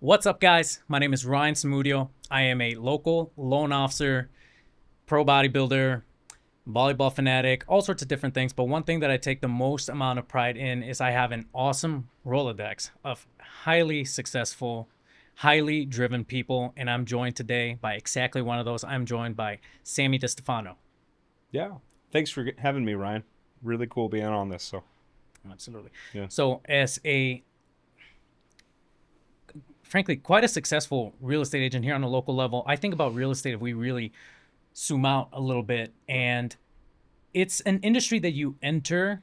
What's up, guys? My name is Ryan Zamudio. I am a local loan officer, pro bodybuilder, volleyball fanatic, all sorts of different things. But one thing that I take the most amount of pride in is I have an awesome Rolodex of highly successful, highly driven people. And I'm joined today by exactly one of those. I'm joined by Sammy DeStefano. Yeah. Thanks for having me, Ryan. Really cool being on this. So, Absolutely. yeah. So, as a frankly quite a successful real estate agent here on a local level, I think about real estate if we really zoom out a little bit, and it's an industry that you enter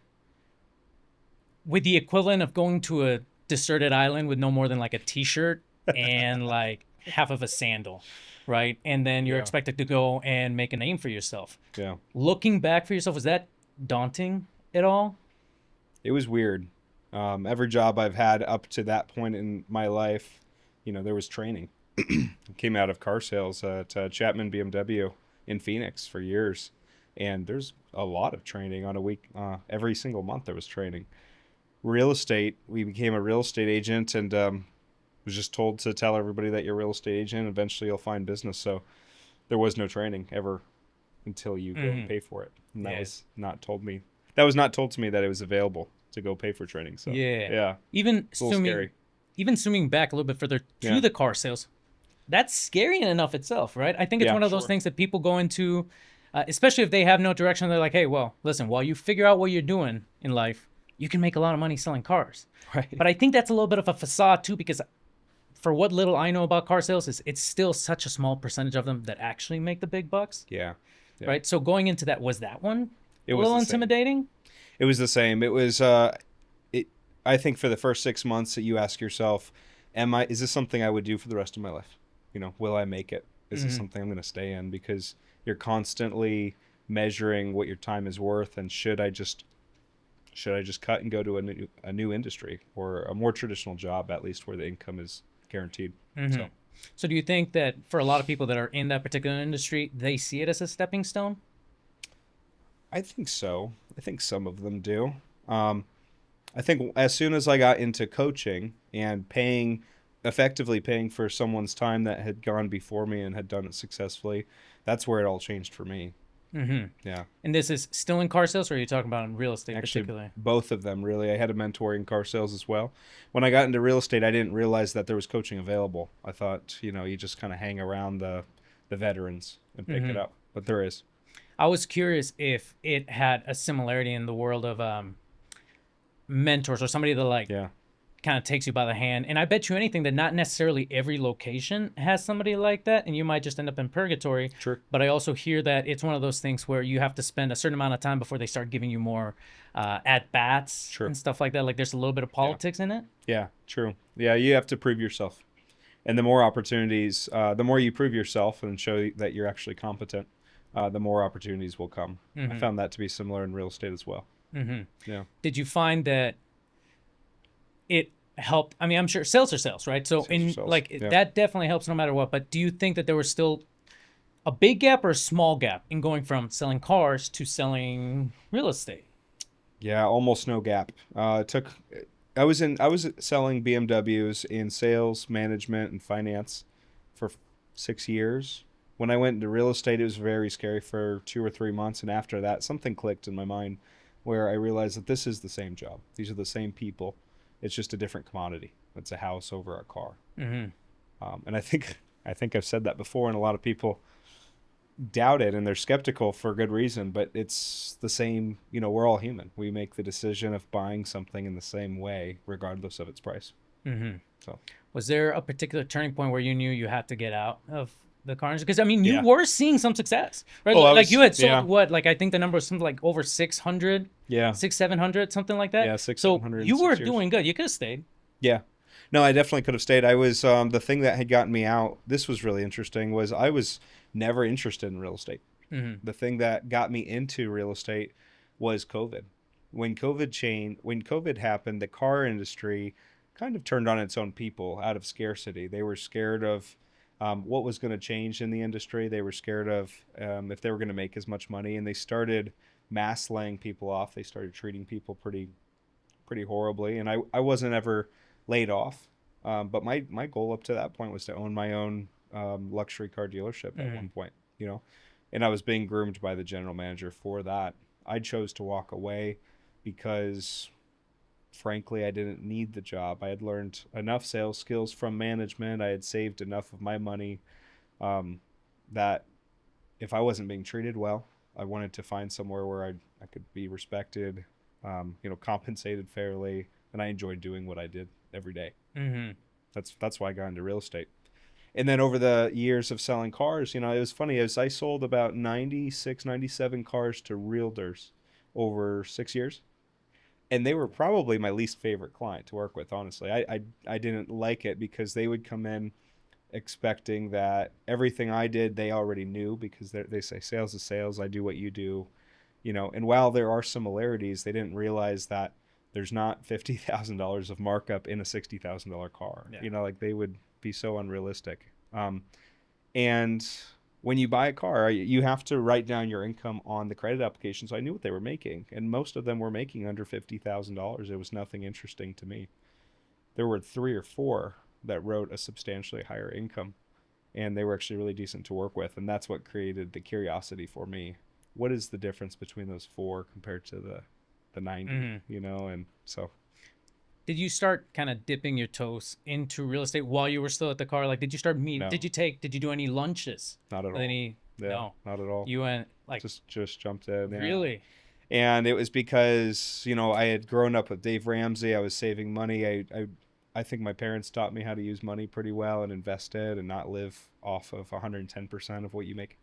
with the equivalent of going to a deserted island with no more than like a t-shirt and like half of a sandal, right? And then you're Yeah. expected to go and make a name for yourself. Yeah. Looking back for yourself, was that daunting at all? It was weird. Every job I've had up to that point in my life, there was training. Came out of car sales at Chapman BMW in Phoenix for years. And there's a lot of training on a week. Every single month there was training. Real estate, we became a real estate agent and was just told to tell everybody that you're a real estate agent. Eventually you'll find business. So there was no training ever until you go and pay for it. And that Yeah. was not told me. That was not told to me that it was available to go pay for training. So Yeah. yeah, Even it's a little zooming, scary. even zooming back a little bit further to Yeah. the car sales, that's scary in and of itself, right? I think it's Yeah, one of those sure. things that people go into, especially if they have no direction. They're like, hey, well, listen, while you figure out what you're doing in life, you can make a lot of money selling cars. Right. But I think that's a little bit of a facade too, because for what little I know about car sales, is it's still such a small percentage of them that actually make the big bucks, Yeah. Yeah. right? So going into that, was that one It a was little the same. intimidating? It was the same. It was it I think for the first 6 months that you ask yourself, is this something I would do for the rest of my life? Will I make it? Is this something I'm going to stay in? Because you're constantly measuring what your time is worth, and should I just cut and go to a new industry or a more traditional job, at least where the income is guaranteed. So So do you think that for a lot of people that are in that particular industry, they see it as a stepping stone? I think so. I think some of them do. Um, I think as soon as I got into coaching and effectively paying for someone's time that had gone before me and had done it successfully, that's where it all changed for me. Yeah. And this is still in car sales, or are you talking about in real estate Actually, particularly? both of them really. I had a mentor in car sales as well. When I got into real estate, I didn't realize that there was coaching available. I thought, you just kind of hang around the veterans and pick it up, but there is. I was curious if it had a similarity in the world of mentors or somebody that like Yeah. kind of takes you by the hand. And I bet you anything that not necessarily every location has somebody like that, and you might just end up in purgatory. Sure. But I also hear that it's one of those things where you have to spend a certain amount of time before they start giving you more at bats Sure. and stuff like that. Like there's a little bit of politics in it. Yeah, true. Yeah, you have to prove yourself. And the more opportunities, the more you prove yourself and show that you're actually competent, the more opportunities will come. I found that to be similar in real estate as well. Yeah. Did you find that it helped? I mean, I'm sure sales are sales, right? So Sales are in sales, like yeah. that definitely helps no matter what. But do you think that there was still a big gap or a small gap in going from selling cars to selling real estate? Yeah, almost no gap. I was selling BMWs in sales, management, and finance for 6 years. When I went into real estate, it was very scary for 2 or 3 months, and after that, something clicked in my mind where I realized that this is the same job. These are the same people. It's just a different commodity. It's a house over a car. And I think I've said that before, and a lot of people doubt it and they're skeptical for good reason, but it's the same. We're all human. We make the decision of buying something in the same way regardless of its price. So Was there a particular turning point where you knew you had to get out of the car industry? Because I mean, you yeah. were seeing some success, right? Oh, Like you had sold yeah. what? Like I think the number was something like over 600, Yeah. 700, something like that. Yeah, 600, So 700 in you were 6 years. doing good. You could have stayed. Yeah. No, I definitely could have stayed. I was the thing that had gotten me out. This was really interesting. Was I was never interested in real estate. The thing that got me into real estate was COVID. When COVID happened, the car industry kind of turned on its own people out of scarcity. They were scared of what was going to change in the industry. They were scared of if they were going to make as much money, and they started mass laying people off. They started treating people pretty horribly, and I wasn't ever laid off. But my goal up to that point was to own my own luxury car dealership at one point, you know, and I was being groomed by the general manager for that. I chose to walk away because, frankly, I didn't need the job. I had learned enough sales skills from management. I had saved enough of my money that if I wasn't being treated well, I wanted to find somewhere where I could be respected, compensated fairly, and I enjoyed doing what I did every day. Mm-hmm. That's why I got into real estate. And then over the years of selling cars, it was funny, as I sold about 96, 97 cars to realtors over 6 years. And they were probably my least favorite client to work with, honestly. I didn't like it because they would come in expecting that everything I did, they already knew, because they say sales is sales. I do what you do, and while there are similarities, they didn't realize that there's not $50,000 of markup in a $60,000 car. Yeah. Like they would be so unrealistic. And when you buy a car, you have to write down your income on the credit application. So I knew what they were making, and most of them were making under $50,000. It was nothing interesting to me. There were 3 or 4 that wrote a substantially higher income, and they were actually really decent to work with. And that's what created the curiosity for me. What is the difference between those 4 compared to the 90, And so. Did you start kind of dipping your toes into real estate while you were still at the car? Like, did you start meeting? No. Did you do any lunches? Not at all. No, not at all. You went like just jumped in. Yeah. Really? And it was because, I had grown up with Dave Ramsey. I was saving money. I think my parents taught me how to use money pretty well and invest it and not live off of 110% of what you make.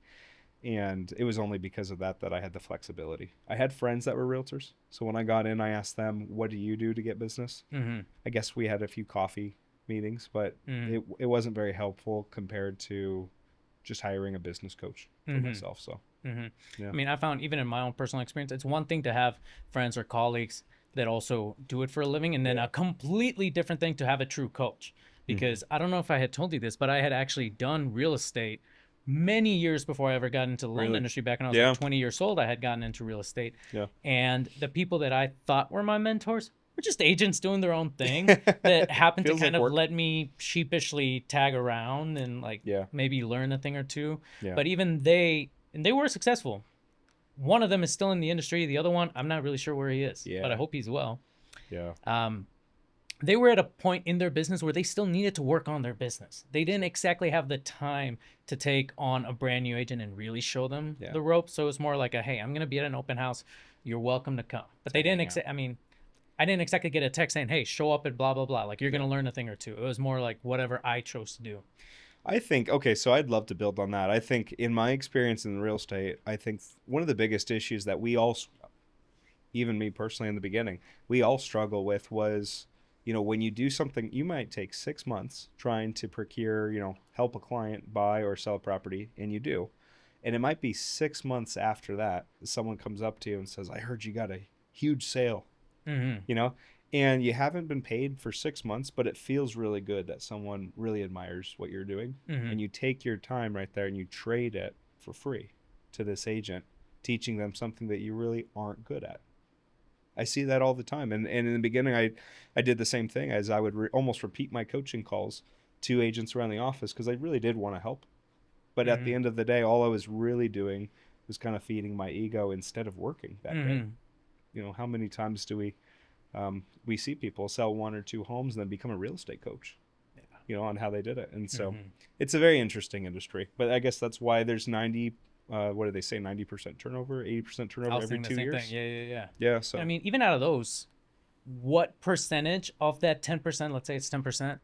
And it was only because of that I had the flexibility. I had friends that were realtors. So when I got in, I asked them, what do you do to get business? Mm-hmm. I guess we had a few coffee meetings, but it wasn't very helpful compared to just hiring a business coach for myself. So, yeah. I mean, I found even in my own personal experience, it's one thing to have friends or colleagues that also do it for a living, and then a completely different thing to have a true coach. Because I don't know if I had told you this, but I had actually done real estate many years before I ever got into the loan industry. Back when I was like 20 years old, I had gotten into real estate. Yeah. And the people that I thought were my mentors were just agents doing their own thing that happened to kind of let me sheepishly tag around and maybe learn a thing or two. Yeah. But even they were successful. One of them is still in the industry. The other one, I'm not really sure where he is, but I hope he's well. Yeah. They were at a point in their business where they still needed to work on their business. They didn't exactly have the time to take on a brand new agent and really show them the ropes. So it was more like hey, I'm going to be at an open house. You're welcome to come. But they didn't, I didn't exactly get a text saying, hey, show up at blah, blah, blah. Like, you're going to learn a thing or two. It was more like whatever I chose to do. I think, okay, so I'd love to build on that. I think in my experience in real estate, I think one of the biggest issues that we all, even me personally in the beginning, we all struggle with was, when you do something, you might take 6 months trying to procure, help a client buy or sell a property, and you do. And it might be 6 months after that, someone comes up to you and says, I heard you got a huge sale, and you haven't been paid for 6 months, but it feels really good that someone really admires what you're doing. And you take your time right there and you trade it for free to this agent, teaching them something that you really aren't good at. I see that all the time. And in the beginning, I did the same thing, as I would almost repeat my coaching calls to agents around the office because I really did want to help. But at the end of the day, all I was really doing was kind of feeding my ego instead of working that day. How many times do we see people sell 1 or 2 homes and then become a real estate coach, on how they did it. And so it's a very interesting industry. But I guess that's why there's 90 what do they say, 90% turnover, 80% turnover every 2 years? Yeah. So even out of those, what percentage of that 10%, let's say it's 10%,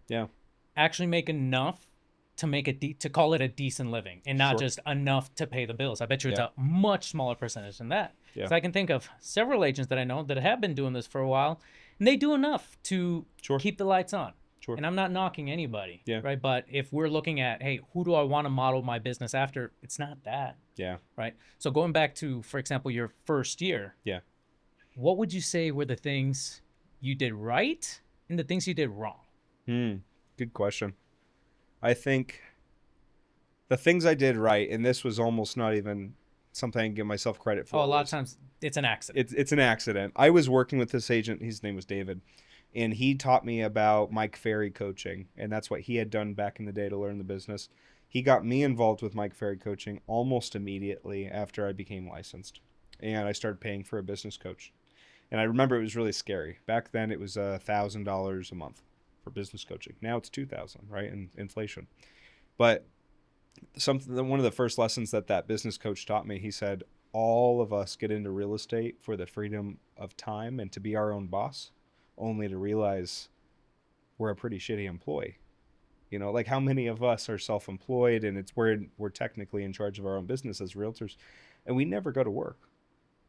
actually make enough to make to call it a decent living and not just enough to pay the bills? I bet you it's a much smaller percentage than that. So I can think of several agents that I know that have been doing this for a while, and they do enough to keep the lights on. And I'm not knocking anybody, right? But if we're looking at, hey, who do I want to model my business after? It's not that. Right? So going back to, for example, your first year, what would you say were the things you did right and the things you did wrong? Good question. I think the things I did right, and this was almost not even something I can give myself credit for. A lot of times it's an accident. It's an accident. I was working with this agent. His name was David. And he taught me about Mike Ferry coaching, and that's what he had done back in the day to learn the business. He got me involved with Mike Ferry coaching almost immediately after I became licensed, and I started paying for a business coach. And I remember it was really scary. Back then, it was $1,000 a month for business coaching. Now it's $2,000, right? And inflation. But one of the first lessons that business coach taught me, he said, all of us get into real estate for the freedom of time and to be our own boss, only to realize we're a pretty shitty employee. You know, like how many of us are self-employed and we're technically in charge of our own business as realtors, and we never go to work.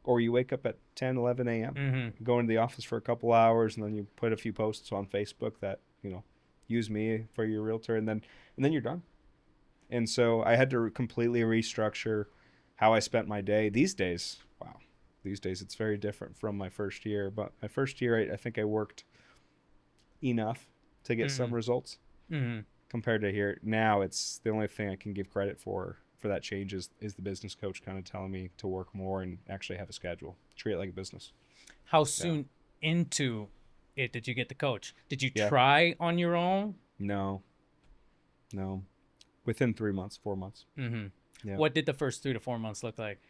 Or you wake up at 10, 11 a.m., go into the office for a couple hours, and then you put a few posts on Facebook that, use me for your realtor, and then you're done. And so I had to completely restructure how I spent my day. These days, it's very different from my first year. But my first year, I think I worked enough to get some results. Compared to here now, it's the only thing I can give credit for that change is the business coach kind of telling me to work more and actually have a schedule, treat it like a business. How soon into it did you get the coach? Did you try on your own? No. Within 3 months, 4 months. Yeah. What did the first 3 to 4 months look like?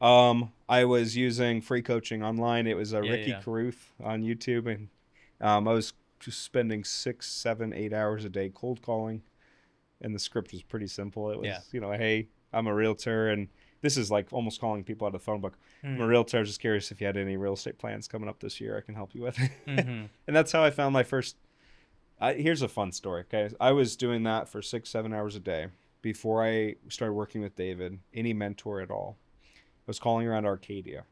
I was using free coaching online. It was Ricky Carruth on YouTube, and I was just spending 6, 7, 8 hours a day cold calling, and the script was pretty simple. It was, hey, I'm a realtor, and this is like almost calling people out of the phone book. I'm a realtor. I was just curious if you had any real estate plans coming up this year I can help you with. And that's how I found my first. Here's a fun story. Okay, I was doing that for 6, 7 hours a day before I started working with David. Any mentor at all? I was calling around Arcadia.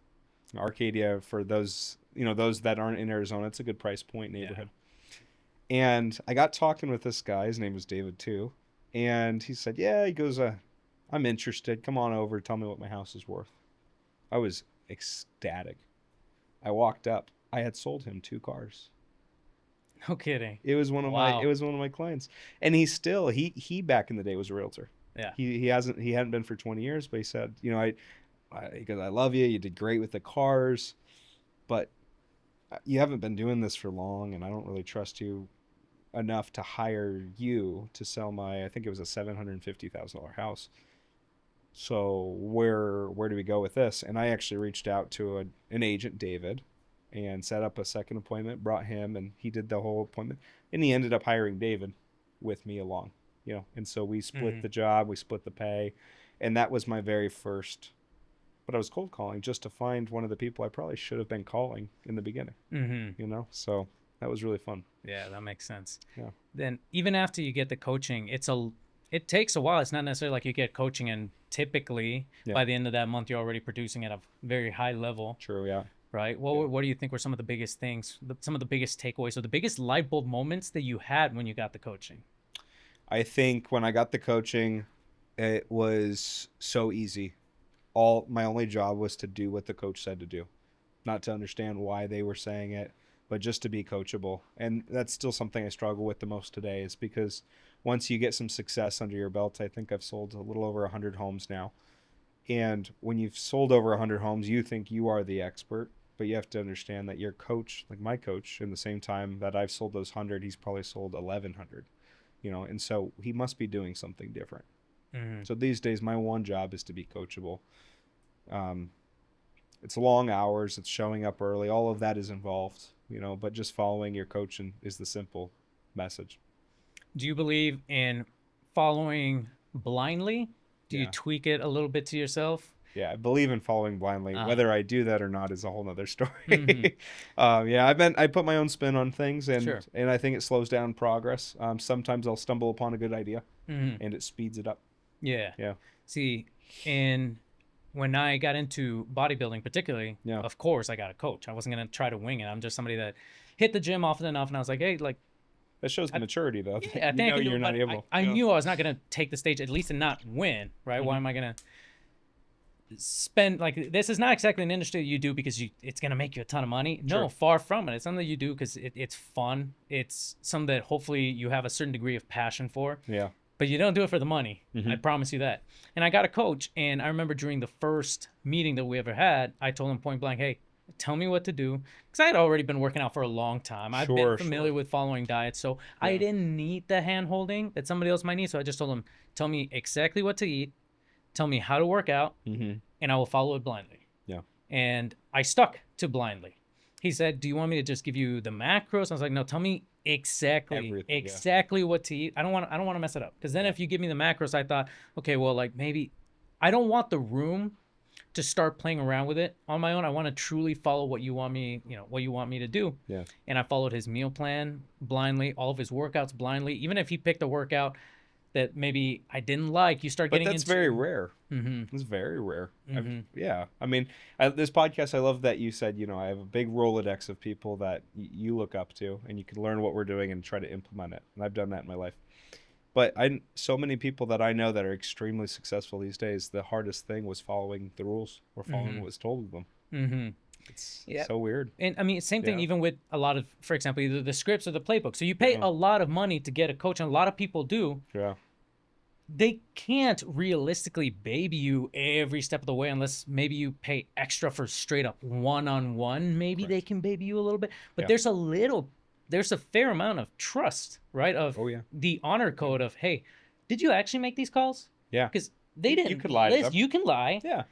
Arcadia, for those those that aren't in Arizona, it's a good price point neighborhood. And I got talking with this guy. His name was David too, and he said, "Yeah," he goes, "I'm interested. Come on over. Tell me what my house is worth." I was ecstatic. I walked up. I had sold him 2 cars. No kidding. It was one of my clients, and he back in the day was a realtor. Yeah. He hadn't been for 20 years, but he said, because I love you. You did great with the cars, but you haven't been doing this for long, and I don't really trust you enough to hire you to sell I think it was a $750,000 house. So where do we go with this? And I actually reached out to an agent, David, and set up a second appointment, brought him, and he did the whole appointment. And he ended up hiring David with me along, and so we split the job, we split the pay. And that was my very first, but I was cold calling just to find one of the people I probably should have been calling in the beginning, so that was really fun. Yeah, that makes sense. Yeah. Then even after you get the coaching, it takes a while. It's not necessarily like you get coaching and typically by the end of that month, you're already producing at a very high level. True. Yeah. Right. What do you think were some of the biggest things, some of the biggest takeaways or the biggest light bulb moments that you had when you got the coaching? I think when I got the coaching, it was so easy. My only job was to do what the coach said to do, not to understand why they were saying it, but just to be coachable. And that's still something I struggle with the most today, is because once you get some success under your belt, I think I've sold a little over 100 homes now. And when you've sold over 100 homes, you think you are the expert, but you have to understand that your coach, like my coach, in the same time that I've sold those 100, he's probably sold 1,100, and so he must be doing something different. So these days, my one job is to be coachable. It's long hours. It's showing up early. All of that is involved, but just following your coach is the simple message. Do you believe in following blindly? Do you tweak it a little bit to yourself? Yeah, I believe in following blindly. Whether I do that or not is a whole nother story. I put my own spin on things, and I think it slows down progress. Sometimes I'll stumble upon a good idea, and it speeds it up. Yeah. See, when I got into bodybuilding particularly, of course I got a coach. I wasn't going to try to wing it. I'm just somebody that hit the gym often enough, and I was like, hey, like... That shows maturity, though. Yeah, you're not able. I knew I was not going to take the stage, at least and not win, right? Why am I going to spend... Like, this is not exactly an industry that you do because it's going to make you a ton of money. No, far from it. It's something that you do because it's fun. It's something that hopefully you have a certain degree of passion for. Yeah. But you don't do it for the money. I promise you that. And I got a coach, and I remember during the first meeting that we ever had, I told him point blank, hey, Tell me what to do. Because I had already been working out for a long time. I've been Sure, familiar sure. with following diets. So I Yeah. didn't need the hand holding that somebody else might need. So I just told him, tell me exactly what to eat, tell me how to work out, Mm-hmm. and I will follow it blindly. Yeah. And I stuck to blindly. He said, do you want me to just give you the macros? I was like, no, tell me exactly Everything. Yeah. what to eat. I don't want to mess it up. Because then Yeah. if you give me the macros, I thought, okay, well, like maybe I don't want the room to start playing around with it on my own. I want to truly follow what you want me, what you want me to do. Yeah. And I followed his meal plan blindly, all of his workouts blindly. Even if he picked a workout that maybe I didn't like, you start But getting that's very into. rare. Mm-hmm. It's very rare. Mm-hmm. Yeah. I mean, this podcast, I love that you said, I have a big Rolodex of people that you look up to, and you can learn what we're doing and try to implement it. And I've done that in my life. But so many people that I know that are extremely successful these days, the hardest thing was following the rules or following Mm-hmm. what was told of them. Mm-hmm. It's Yeah. so weird. And I mean, same thing Yeah. even with a lot of, for example, either the scripts or the playbook. So you pay Yeah. a lot of money to get a coach, and a lot of people do. Yeah. They can't realistically baby you every step of the way unless maybe you pay extra for straight up one-on-one. Maybe they Correct. can baby you a little bit, but Yeah. there's a fair amount of trust, right? Of Oh, yeah. the honor code of, hey, did you actually make these calls? Yeah. Because they You didn't could lie to them. You can lie. Yeah.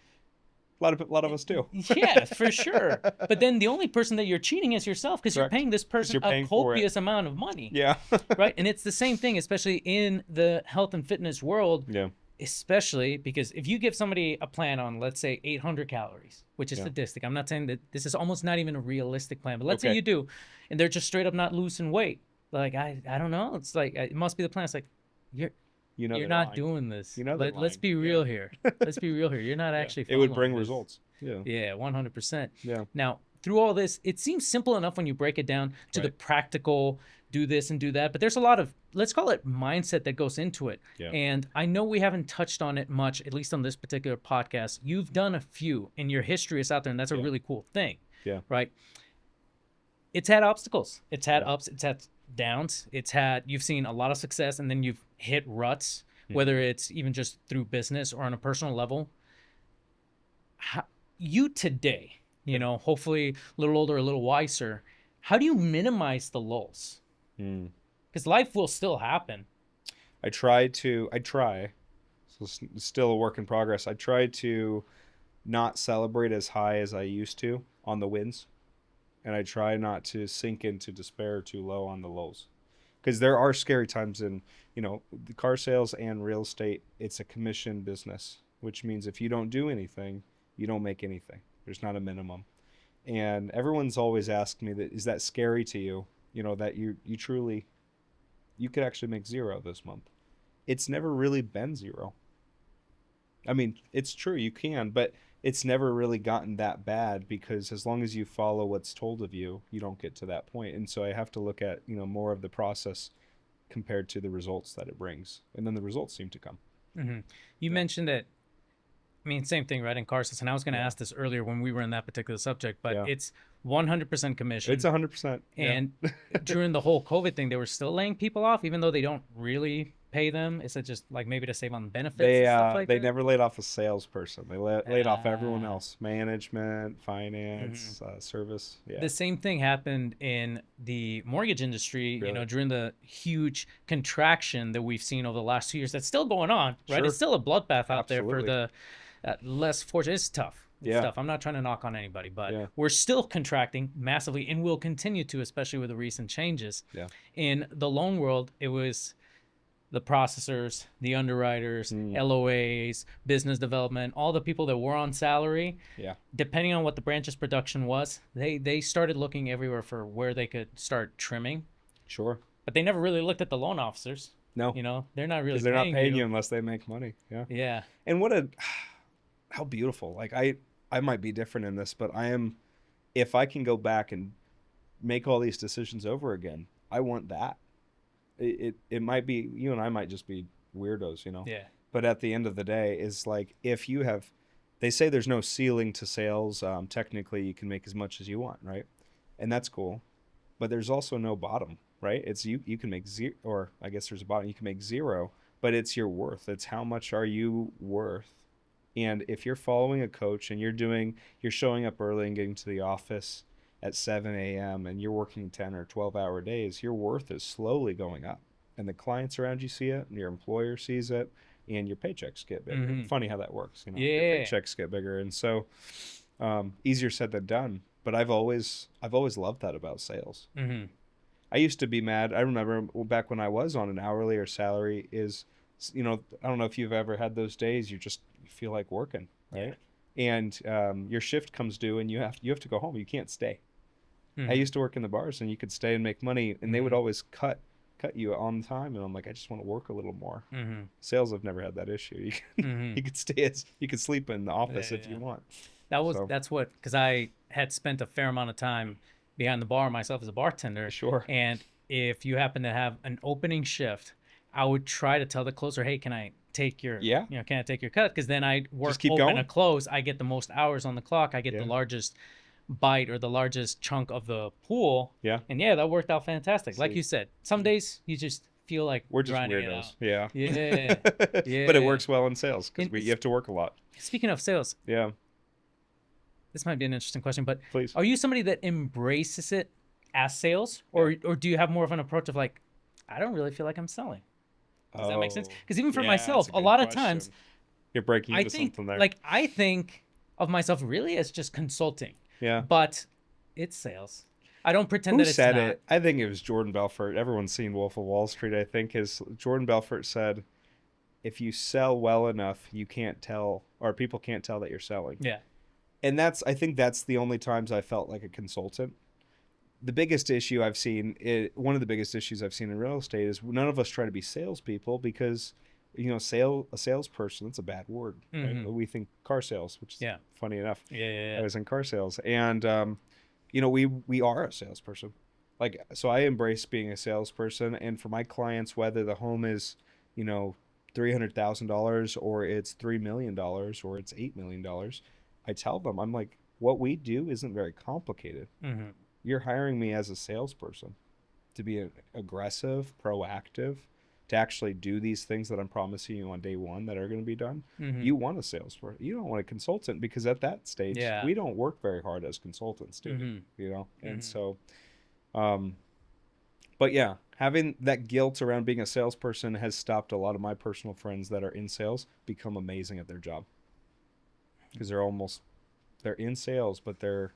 A lot of us do. Yeah, for sure. But then the only person that you're cheating is yourself because you're Correct. paying this 'Cause person you're a paying for it. copious amount of money. Yeah. Right? And it's the same thing, especially in the health and fitness world, Yeah. especially because if you give somebody a plan on, let's say, 800 calories, which is Yeah. sadistic. I'm not saying that this is almost not even a realistic plan, but let's say Okay. you do, and they're just straight up not losing weight. Like, I don't know. It's like, it must be the plan. It's like, you're They're not lying. doing this. They're Let's lying. be real here. Let's be real here. You're not Yeah. actually It would following bring this. results. Yeah. Yeah, 100%. Yeah. Now, through all this, it seems simple enough when you break it down to the Right. practical, do this and do that, but there's a lot of, let's call it mindset that goes into it. Yeah. And I know we haven't touched on it much, at least on this particular podcast. You've done a few, and your history is out there, and that's a Yeah. really cool thing. Yeah. Right? It's had obstacles. It's had Yeah. ups. It's had downs. You've seen a lot of success, and then you've hit ruts, whether it's even just through business or on a personal level. You today, hopefully a little older, a little wiser, how do you minimize the lulls? Mm. Because life will still happen. I try, so it's still a work in progress. I try to not celebrate as high as I used to on the wins. And I try not to sink into despair too low on the lows. Because there are scary times in, the car sales and real estate, it's a commission business, which means if you don't do anything, you don't make anything. There's not a minimum. And everyone's always asked me that, is that scary to you? That you truly, you could actually make zero this month. It's never really been zero. I mean, it's true, you can, but it's never really gotten that bad because as long as you follow what's told of you, you don't get to that point. And so I have to look at, more of the process compared to the results that it brings. And then the results seem to come. Mm-hmm. You mentioned that, I mean, same thing, right, in car sales. And I was going to ask this earlier when we were in that particular subject, but it's 100% commission. It's 100%. And during the whole COVID thing, they were still laying people off, even though they don't really pay them. Is it just like maybe to save on benefits and stuff like they that? never laid off a salesperson. They laid off everyone else: management, finance, service. Yeah. The same thing happened in the mortgage industry. Really? During the huge contraction that we've seen over the last 2 years. That's still going on, right? Sure. It's still a bloodbath out there for Absolutely. the less fortunate. It's tough. It's tough. I'm not trying to knock on anybody, but we're still contracting massively, and will continue to, especially with the recent changes. Yeah. In the loan world, it was the processors, the underwriters, LOAs, business development, all the people that were on salary. Yeah. Depending on what the branch's production was, they started looking everywhere for where they could start trimming. Sure. But they never really looked at the loan officers. No. They're not really Because they're not paying you. you unless they make money. Yeah. Yeah. And how beautiful. Like I might be different in this, but if I can go back and make all these decisions over again, I want that. It might be, you and I might just be weirdos, Yeah. But at the end of the day, is like, if you have, they say there's no ceiling to sales. Technically you can make as much as you want, right? And that's cool. But there's also no bottom, right? It's you can make zero, or I guess there's a bottom, you can make zero, but it's your worth. It's how much are you worth And if you're following a coach and you're showing up early and getting to the office at 7 a.m. and you're working 10 or 12-hour days, your worth is slowly going up. And the clients around you see it, and your employer sees it, and your paychecks get bigger. Mm-hmm. Funny how that works, Your Yeah. paychecks get bigger, and so easier said than done. But I've always loved that about sales. Mm-hmm. I used to be mad. I remember back when I was on an hourly or salary I don't know if you've ever had those days you feel like working, right? Yeah. And your shift comes due and you have to go home. You can't stay. Mm-hmm. I used to work in the bars and you could stay and make money, and mm-hmm. they would always cut you on time, and I'm like, I just want to work a little more. Mm-hmm. Sales have never had that issue. You can mm-hmm. you could sleep in the office if you want. That's what, because I had spent a fair amount of time behind the bar myself as a bartender. Sure. And if you happen to have an opening shift, I would try to tell the closer, hey, can I take your can I take your cut? Because then I work open and close. I get the most hours on the clock. I get the largest bite or the largest chunk of the pool. Yeah. And that worked out fantastic. Like you said, some days you just feel like we're just weirdos. Yeah. Yeah. But it works well in sales because you have to work a lot. Speaking of sales. Yeah. This might be an interesting question, but please. Are you somebody that embraces it as sales, or do you have more of an approach of like, I don't really feel like I'm selling? Does that make sense? Because even for myself, a lot of times you're breaking into something there. Like I think of myself really as just consulting. Yeah. But it's sales. I don't pretend that it's not. Who said it? I think it was Jordan Belfort. Everyone's seen Wolf of Wall Street, I think. Jordan Belfort said, if you sell well enough, you can't tell, or people can't tell that you're selling. Yeah. And I think that's the only times I felt like a consultant. The biggest issue I've seen, one of the biggest issues I've seen in real estate is none of us try to be salespeople because, a salesperson, that's a bad word. Mm-hmm. Right? We think car sales, which is funny enough. Yeah. I was in car sales. And, we are a salesperson. So I embrace being a salesperson. And for my clients, whether the home is, $300,000 or it's $3 million or it's $8 million, I tell them, I'm like, what we do isn't very complicated. Mm-hmm. You're hiring me as a salesperson to be aggressive, proactive, to actually do these things that I'm promising you on day one that are going to be done. Mm-hmm. You want a salesperson. You don't want a consultant, because at that stage, we don't work very hard as consultants, do we? Mm-hmm. And so, but yeah, having that guilt around being a salesperson has stopped a lot of my personal friends that are in sales become amazing at their job. Because they're in sales, but they're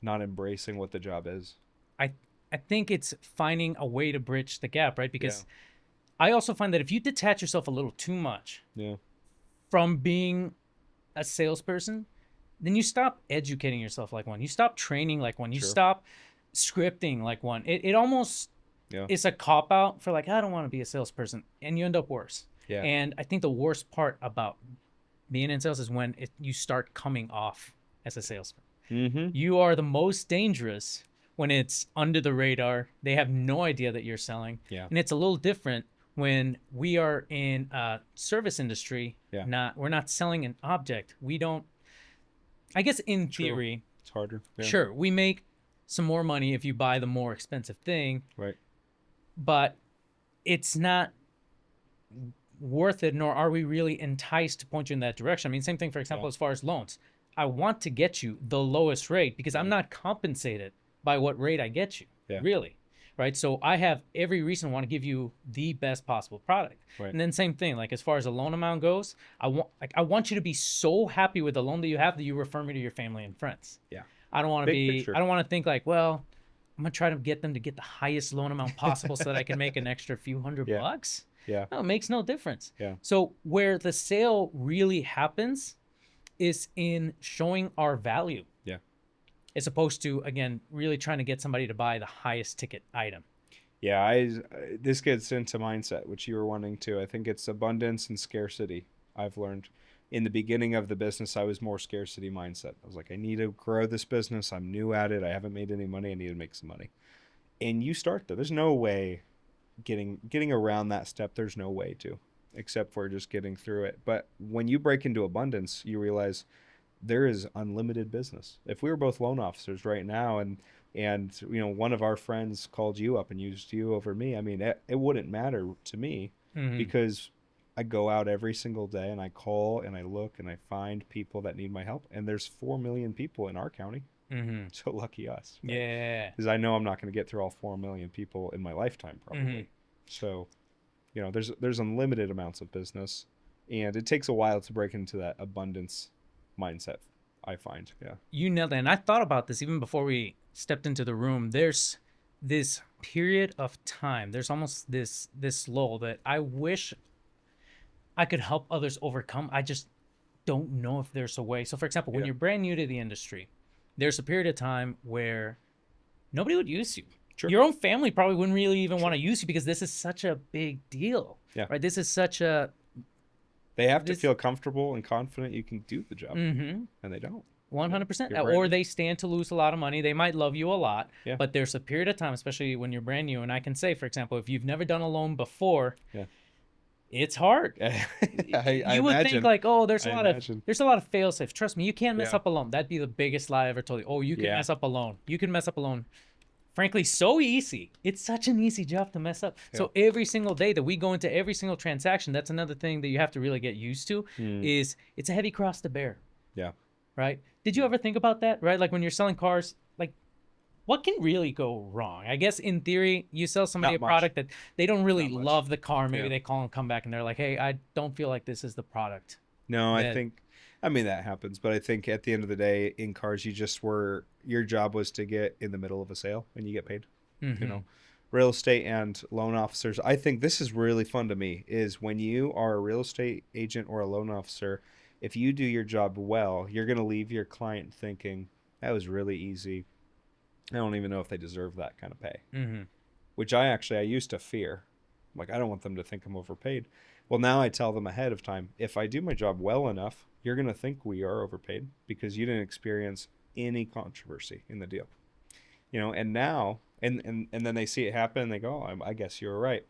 not embracing what the job is. I think it's finding a way to bridge the gap, right? Because I also find that if you detach yourself a little too much from being a salesperson, then you stop educating yourself like one. You stop training like one. You stop scripting like one. It almost is a cop-out for like, I don't want to be a salesperson. And you end up worse. Yeah. And I think the worst part about being in sales is when you start coming off as a salesman. Mm-hmm. You are the most dangerous when it's under the radar. They have no idea that you're selling. Yeah. And it's a little different when we are in a service industry. Yeah. We're not selling an object. We don't, I guess in theory, it's harder. Yeah. Sure, we make some more money if you buy the more expensive thing. Right. But it's not worth it, nor are we really enticed to point you in that direction. I mean, same thing, for example, as far as loans. I want to get you the lowest rate because I'm not compensated by what rate I get you, really, right? So I have every reason to want to give you the best possible product. Right. And then same thing, like as far as the loan amount goes, I want you to be so happy with the loan that you have that you refer me to your family and friends. Yeah. I don't want to think like, well, I'm going to try to get them to get the highest loan amount possible so that I can make an extra few $100. Yeah. No, it makes no difference. Yeah. So where the sale really happens is in showing our value. Yeah. As opposed to, again, really trying to get somebody to buy the highest ticket item. Yeah, this gets into mindset, which you were wanting to. I think it's abundance and scarcity. I've learned in the beginning of the business, I was more scarcity mindset. I was like, I need to grow this business. I'm new at it. I haven't made any money. I need to make some money. And you start there. There's no way getting around that step. There's no way to, except for just getting through it. But when you break into abundance, you realize there is unlimited business. If we were both loan officers right now and one of our friends called you up and used you over me, I mean, it wouldn't matter to me because I go out every single day and I call and I look and I find people that need my help. And there's 4 million people in our county. Mm-hmm. So lucky us. Right? Yeah. Because I know I'm not going to get through all 4 million people in my lifetime, probably. Mm-hmm. So, there's unlimited amounts of business, and it takes a while to break into that abundance mindset, I find. Yeah. You nailed it. And I thought about this even before we stepped into the room. There's this period of time. There's almost this lull that I wish I could help others overcome. I just don't know if there's a way. So, for example, when Yeah. you're brand new to the industry, there's a period of time where nobody would use you. Sure. Your own family probably wouldn't really even want to use you because this is such a big deal. Yeah. Right? This is such a. They have to feel comfortable and confident you can do the job, and they don't. 100%. You're right. Or they stand to lose a lot of money. They might love you a lot, Yeah. but there's a period of time, especially when you're brand new. And I can say, for example, if you've never done a loan before, Yeah. it's hard. I would imagine. think like, oh, there's a I lot imagine. of fail safes. Trust me, you can't mess Yeah. up a loan. That'd be the biggest lie I ever told you. Oh, you can Yeah. mess up a loan. You can mess up a loan. Frankly, so easy. It's such an easy job to mess up. So every single day that we go into every single transaction, that's another thing that you have to really get used to is it's a heavy cross to bear. Yeah. Right? Did you ever think about that? Right? Like when you're selling cars, like what can really go wrong? I guess in theory, you sell somebody Not a much. product that they don't really Not much. love the car. Maybe Yeah. they call and come back and they're like, hey, I don't feel like this is the product. No, that- I mean that happens, but I think at the end of the day, in cars, your job was to get in the middle of a sale and you get paid. Mhm. Real estate and loan officers. I think this is really fun to me is when you are a real estate agent or a loan officer, if you do your job well, you're going to leave your client thinking that was really easy. I don't even know if they deserve that kind of pay, which I used to fear. Like, I don't want them to think I'm overpaid. Well, now I tell them ahead of time, if I do my job well enough, you're going to think we are overpaid because you didn't experience any controversy in the deal. And now, and then they see it happen and they go, oh, I guess you were right.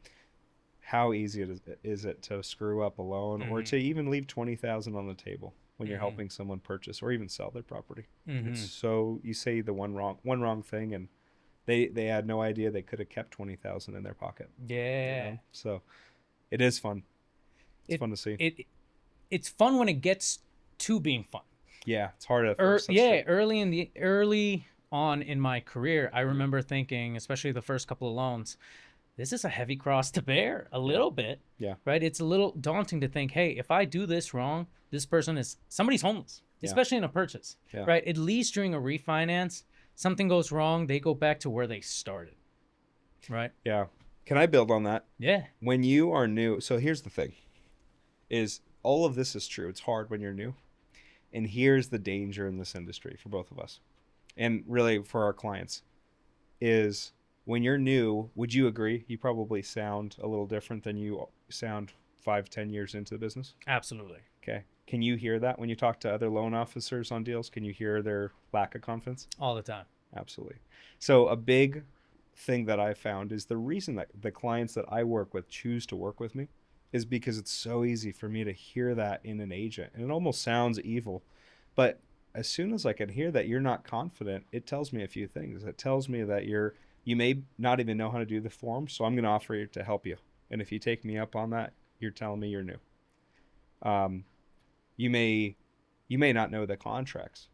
How easy is it to screw up a loan or to even leave $20,000 on the table when you're helping someone purchase or even sell their property? So you say the one wrong thing and they had no idea they could have kept $20,000 in their pocket. Yeah. So it is fun. It's fun to see. It's fun when it gets to being fun. Yeah, it's hard at first. Early on in my career, I remember thinking, especially the first couple of loans, this is a heavy cross to bear a little bit. Yeah. Right? It's a little daunting to think, hey, if I do this wrong, somebody's homeless, especially in a purchase. Yeah. Right? At least during a refinance, something goes wrong, they go back to where they started. Right? Yeah. Can I build on that? Yeah. When you are new, so here's the thing, is all of this is true. It's hard when you're new. And here's the danger in this industry for both of us. And really for our clients is when you're new, would you agree? You probably sound a little different than you sound 5-10 years into the business. Absolutely. Okay. Can you hear that when you talk to other loan officers on deals? Can you hear their lack of confidence? All the time. Absolutely. So a big thing that I found is the reason that the clients that I work with choose to work with me is because it's so easy for me to hear that in an agent. And it almost sounds evil, but as soon as I can hear that you're not confident, it tells me a few things. It tells me that you may not even know how to do the form, so I'm going to offer to help you. And if you take me up on that, you're telling me you're new. You may not know the contracts.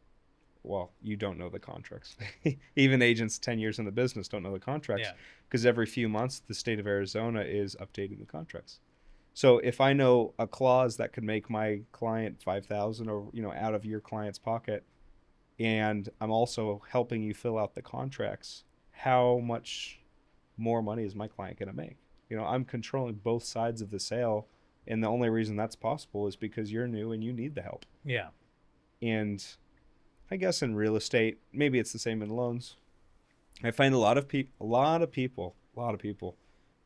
Well, you don't know the contracts. Even agents 10 years in the business don't know the contracts because every few months the state of Arizona is updating the contracts. So if I know a clause that could make my client $5,000 or out of your client's pocket, and I'm also helping you fill out the contracts, how much more money is my client going to make? I'm controlling both sides of the sale, and the only reason that's possible is because you're new and you need the help. Yeah. And I guess in real estate, maybe it's the same in loans. I find a lot of people,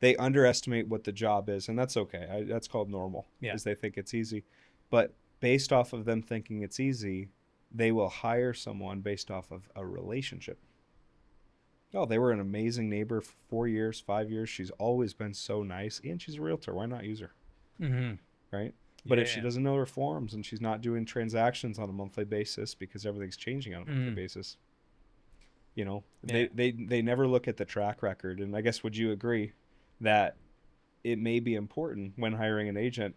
they underestimate what the job is, and that's okay. That's called normal, because they think it's easy. But based off of them thinking it's easy, they will hire someone based off of a relationship. Oh, they were an amazing neighbor for 4 years, 5 years. She's always been so nice, and she's a realtor. Why not use her? Right? But if she doesn't know her forms and she's not doing transactions on a monthly basis because everything's changing on a monthly basis, they never look at the track record. And I guess, would you agree that it may be important when hiring an agent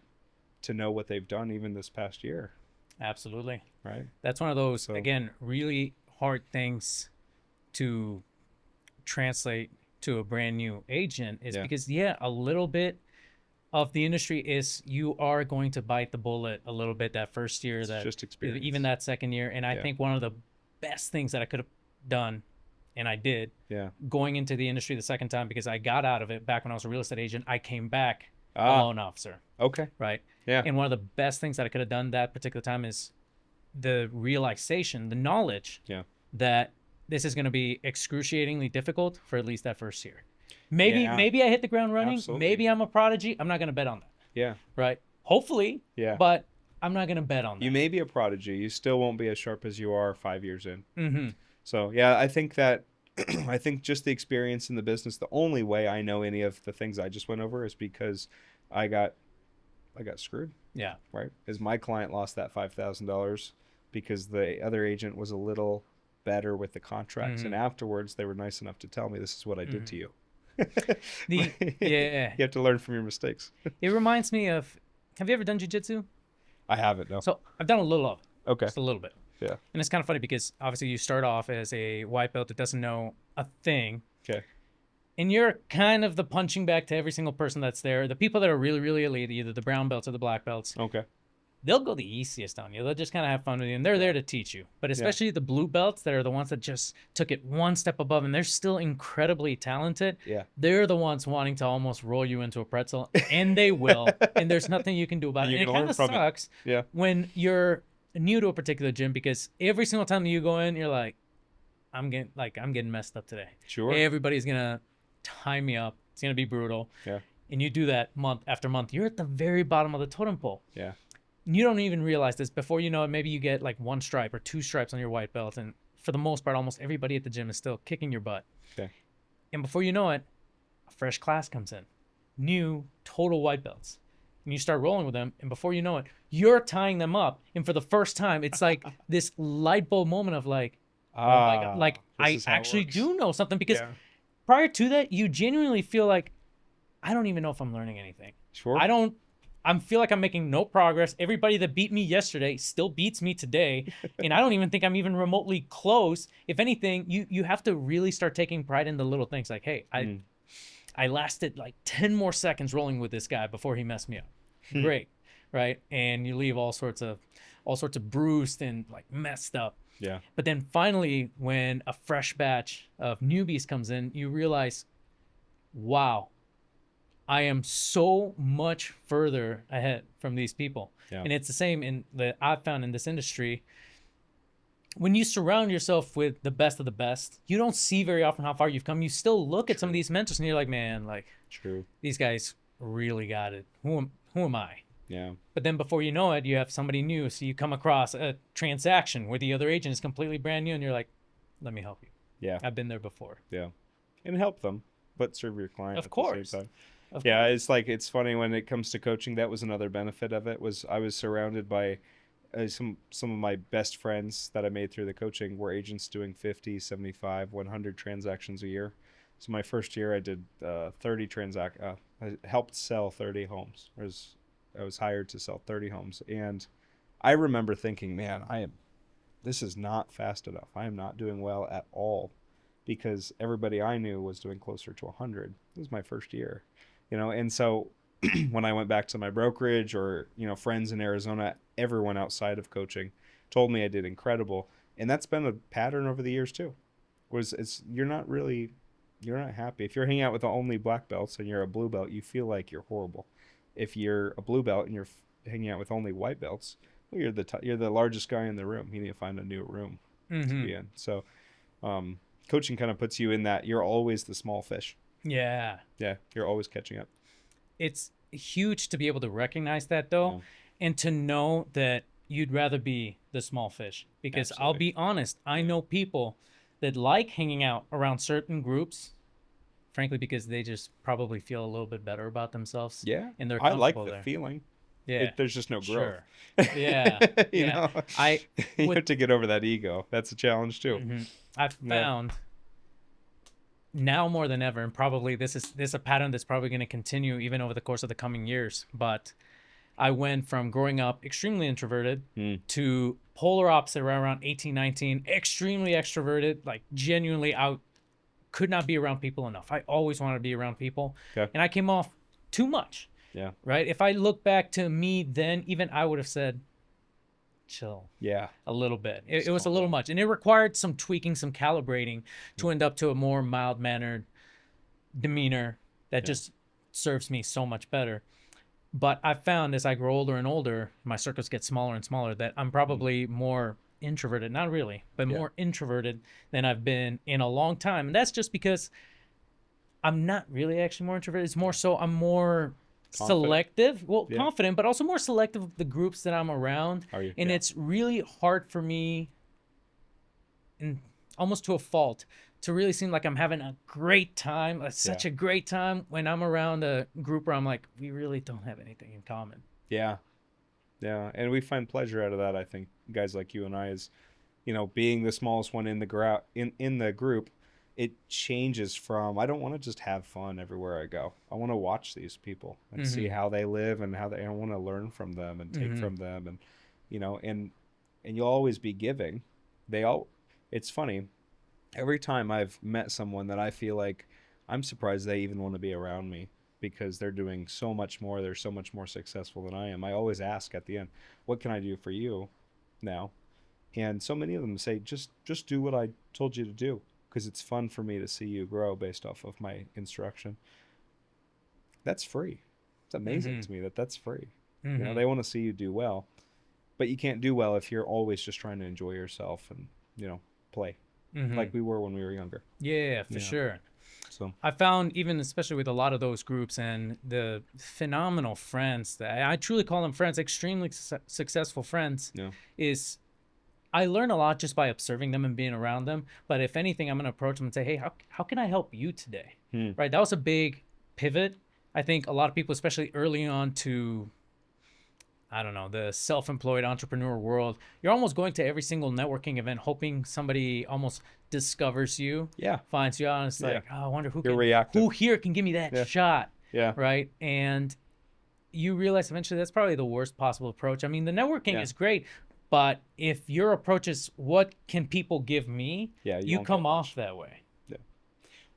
to know what they've done even this past year. Absolutely. Right. That's one of those, So- again, really hard things to translate to a brand new agent is Yeah. because, a little bit of the industry is you are going to bite the bullet a little bit that first year, It's that just experience. even that second year. And I Yeah. think one of the best things that I could have done, and I did, Yeah. going into the industry the second time, because I got out of it back when I was a real estate agent, I came back a Ah, loan officer, okay. right? Yeah. And one of the best things that I could have done that particular time is the realization, the knowledge Yeah. that this is going to be excruciatingly difficult for at least that first year. Maybe Yeah. maybe I hit the ground running. Absolutely. Maybe I'm a prodigy. I'm not going to bet on that, Yeah. right? Hopefully, Yeah. but I'm not going to bet on that. You may be a prodigy. You still won't be as sharp as you are 5 years in. Mm-hmm. So yeah, I think that I think just the experience in the business. The only way I know any of the things I just went over is because I got screwed. Yeah. Right? Is my client lost that $5,000 because the other agent was a little better with the contracts, and afterwards they were nice enough to tell me, "This is what I did to you." Yeah. You have to learn from your mistakes. It reminds me of, have you ever done jiu-jitsu? I haven't. No. So I've done a little of it. Okay. Just a little bit. Yeah. And it's kind of funny because obviously you start off as a white belt that doesn't know a thing. Okay. And you're kind of the punching bag to every single person that's there. The people that are really, really elite, either the brown belts or the black belts, Okay. they'll go the easiest on you. They'll just kind of have fun with you, and they're there to teach you. But especially the blue belts that are the ones that just took it one step above, and they're still incredibly talented. Yeah. They're the ones wanting to almost roll you into a pretzel, and they will. And there's nothing you can do about And it. you And it can learn kind of from it. sucks Yeah. when you're new to a particular gym, because every single time that you go in, you're like, I'm getting messed up today. Sure. Everybody's gonna tie me up. It's gonna be brutal. Yeah. And you do that month after month. You're at the very bottom of the totem pole. Yeah. And you don't even realize this. Before you know it, maybe you get like one stripe or two stripes on your white belt, and for the most part, almost everybody at the gym is still kicking your butt. Okay. And before you know it, a fresh class comes in, new total white belts, and you start rolling with them. And before you know it, you're tying them up. And for the first time, it's like this light bulb moment of like, oh my God, like this I is how it actually works. do know something. Because Yeah. prior to that, you genuinely feel like, I don't even know if I'm learning anything. Sure. I feel like I'm making no progress. Everybody that beat me yesterday still beats me today. And I don't even think I'm even remotely close. If anything, you have to really start taking pride in the little things. Like, hey, I lasted like 10 more seconds rolling with this guy before he messed me up. Great. Right. And you leave all sorts of bruised and like messed up. Yeah. But then finally, when a fresh batch of newbies comes in, you realize, wow, I am so much further ahead from these people. Yeah. And it's the same that I've found in this industry. When you surround yourself with the best of the best, you don't see very often how far you've come. You still look at some of these mentors and you're like, man, like True. these guys really got it. Who am I? Yeah. But then before you know it, you have somebody new. So you come across a transaction where the other agent is completely brand new and you're like, let me help you. Yeah. I've been there before. Yeah. And help them, but serve your client Of at course. the same time. Of Yeah, it's like, it's funny when it comes to coaching. That was another benefit of it, was I was surrounded by some of my best friends that I made through the coaching were agents doing 50, 75, 100 transactions a year. So my first year I did 30 I helped sell 30 homes. I was hired to sell 30 homes. And I remember thinking, man, this is not fast enough. I am not doing well at all, because everybody I knew was doing closer to 100. This was my first year, and so when I went back to my brokerage or, friends in Arizona, everyone outside of coaching told me I did incredible. And that's been a pattern over the years too. You're not happy. If you're hanging out with only black belts and you're a blue belt, you feel like you're horrible. If you're a blue belt and you're hanging out with only white belts, well, you're the largest guy in the room. You need to find a new room to be in. So, coaching kind of puts you in that you're always the small fish. Yeah. Yeah, you're always catching up. It's huge to be able to recognize that, though, and to know that you'd rather be the small fish. Because Absolutely. I'll be honest, I know people that like hanging out around certain groups, frankly, because they just probably feel a little bit better about themselves. Yeah, And they're I like comfortable the there. feeling. Yeah. There's just no growth. Sure. Yeah. you yeah. know, you with- have to get over that ego. That's a challenge too. I've found now more than ever, and probably this is a pattern that's probably going to continue even over the course of the coming years, but I went from growing up extremely introverted Mm. to polar opposite around 18, 19, extremely extroverted, like genuinely out, could not be around people enough. I always wanted to be around people. Okay. And I came off too much, Yeah. right? If I look back to me then, even I would have said, chill Yeah. a little bit. It Just was a calm little down. much. And it required some tweaking, some calibrating to end up to a more mild mannered demeanor that Yeah. just serves me so much better. But I found as I grow older and older, my circles get smaller and smaller, that I'm probably more introverted. Not really, but Yeah. more introverted than I've been in a long time. And that's just because I'm not really actually more introverted. It's more so I'm more Confident? selective. Well, Yeah. confident, but also more selective of the groups that I'm around. Are you? And Yeah. it's really hard for me, and almost to a fault, to really seem like I'm having a great time, such Yeah. a great time when I'm around a group where I'm like, we really don't have anything in common. Yeah. Yeah. And we find pleasure out of that. I think guys like you and I is, being the smallest one in the group, it changes from I don't want to just have fun everywhere I go. I want to watch these people and see Mm-hmm. how they live and I want to learn from them and take Mm-hmm. from them, and and you'll always be giving. It's funny. Every time I've met someone that I feel like I'm surprised they even want to be around me because they're doing so much more, they're so much more successful than I am. I always ask at the end, "What can I do for you now?" And so many of them say, just do what I told you to do because it's fun for me to see you grow based off of my instruction. That's free. It's amazing Mm-hmm. to me that that's free. Mm-hmm. They want to see you do well, but you can't do well if you're always just trying to enjoy yourself and, play Mm-hmm. like we were when we were younger. Yeah, for Yeah. sure. So, I found, even especially with a lot of those groups and the phenomenal friends that I truly call them friends, extremely successful friends, yeah. is I learn a lot just by observing them and being around them. But if anything, I'm going to approach them and say, hey, how can I help you today? Hmm. Right? That was a big pivot. I think a lot of people, especially early on to, I don't know, the self-employed entrepreneur world, you're almost going to every single networking event hoping somebody almost discovers you, Yeah. finds you out, and it's Yeah. like, oh, I wonder You're reactive. who here can give me that Yeah. shot, Yeah. right? And you realize eventually that's probably the worst possible approach. I mean, the networking Yeah. is great, but if your approach is what can people give me, Yeah. you won't come get off much. that way.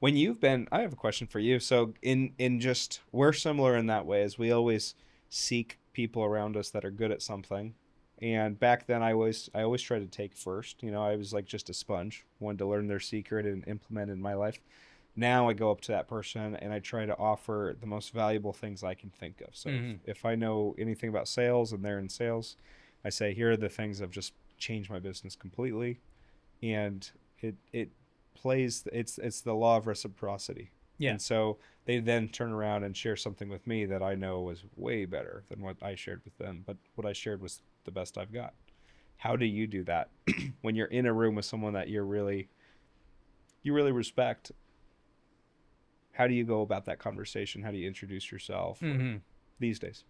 I have a question for you. So in just, we're similar in that way as we always seek people around us that are good at something. And back then I always tried to take first, I was like just a sponge, wanted to learn their secret and implement it in my life. Now I go up to that person and I try to offer the most valuable things I can think of. So Mhm. if I know anything about sales and they're in sales, I say, here are the things that have just changed my business completely. And it plays, it's the law of reciprocity. Yeah. And so they then turn around and share something with me that I know was way better than what I shared with them, but what I shared was the best I've got. How do you do that when you're in a room with someone that you really respect? How do you go about that conversation? How do you introduce yourself Mhm. these days?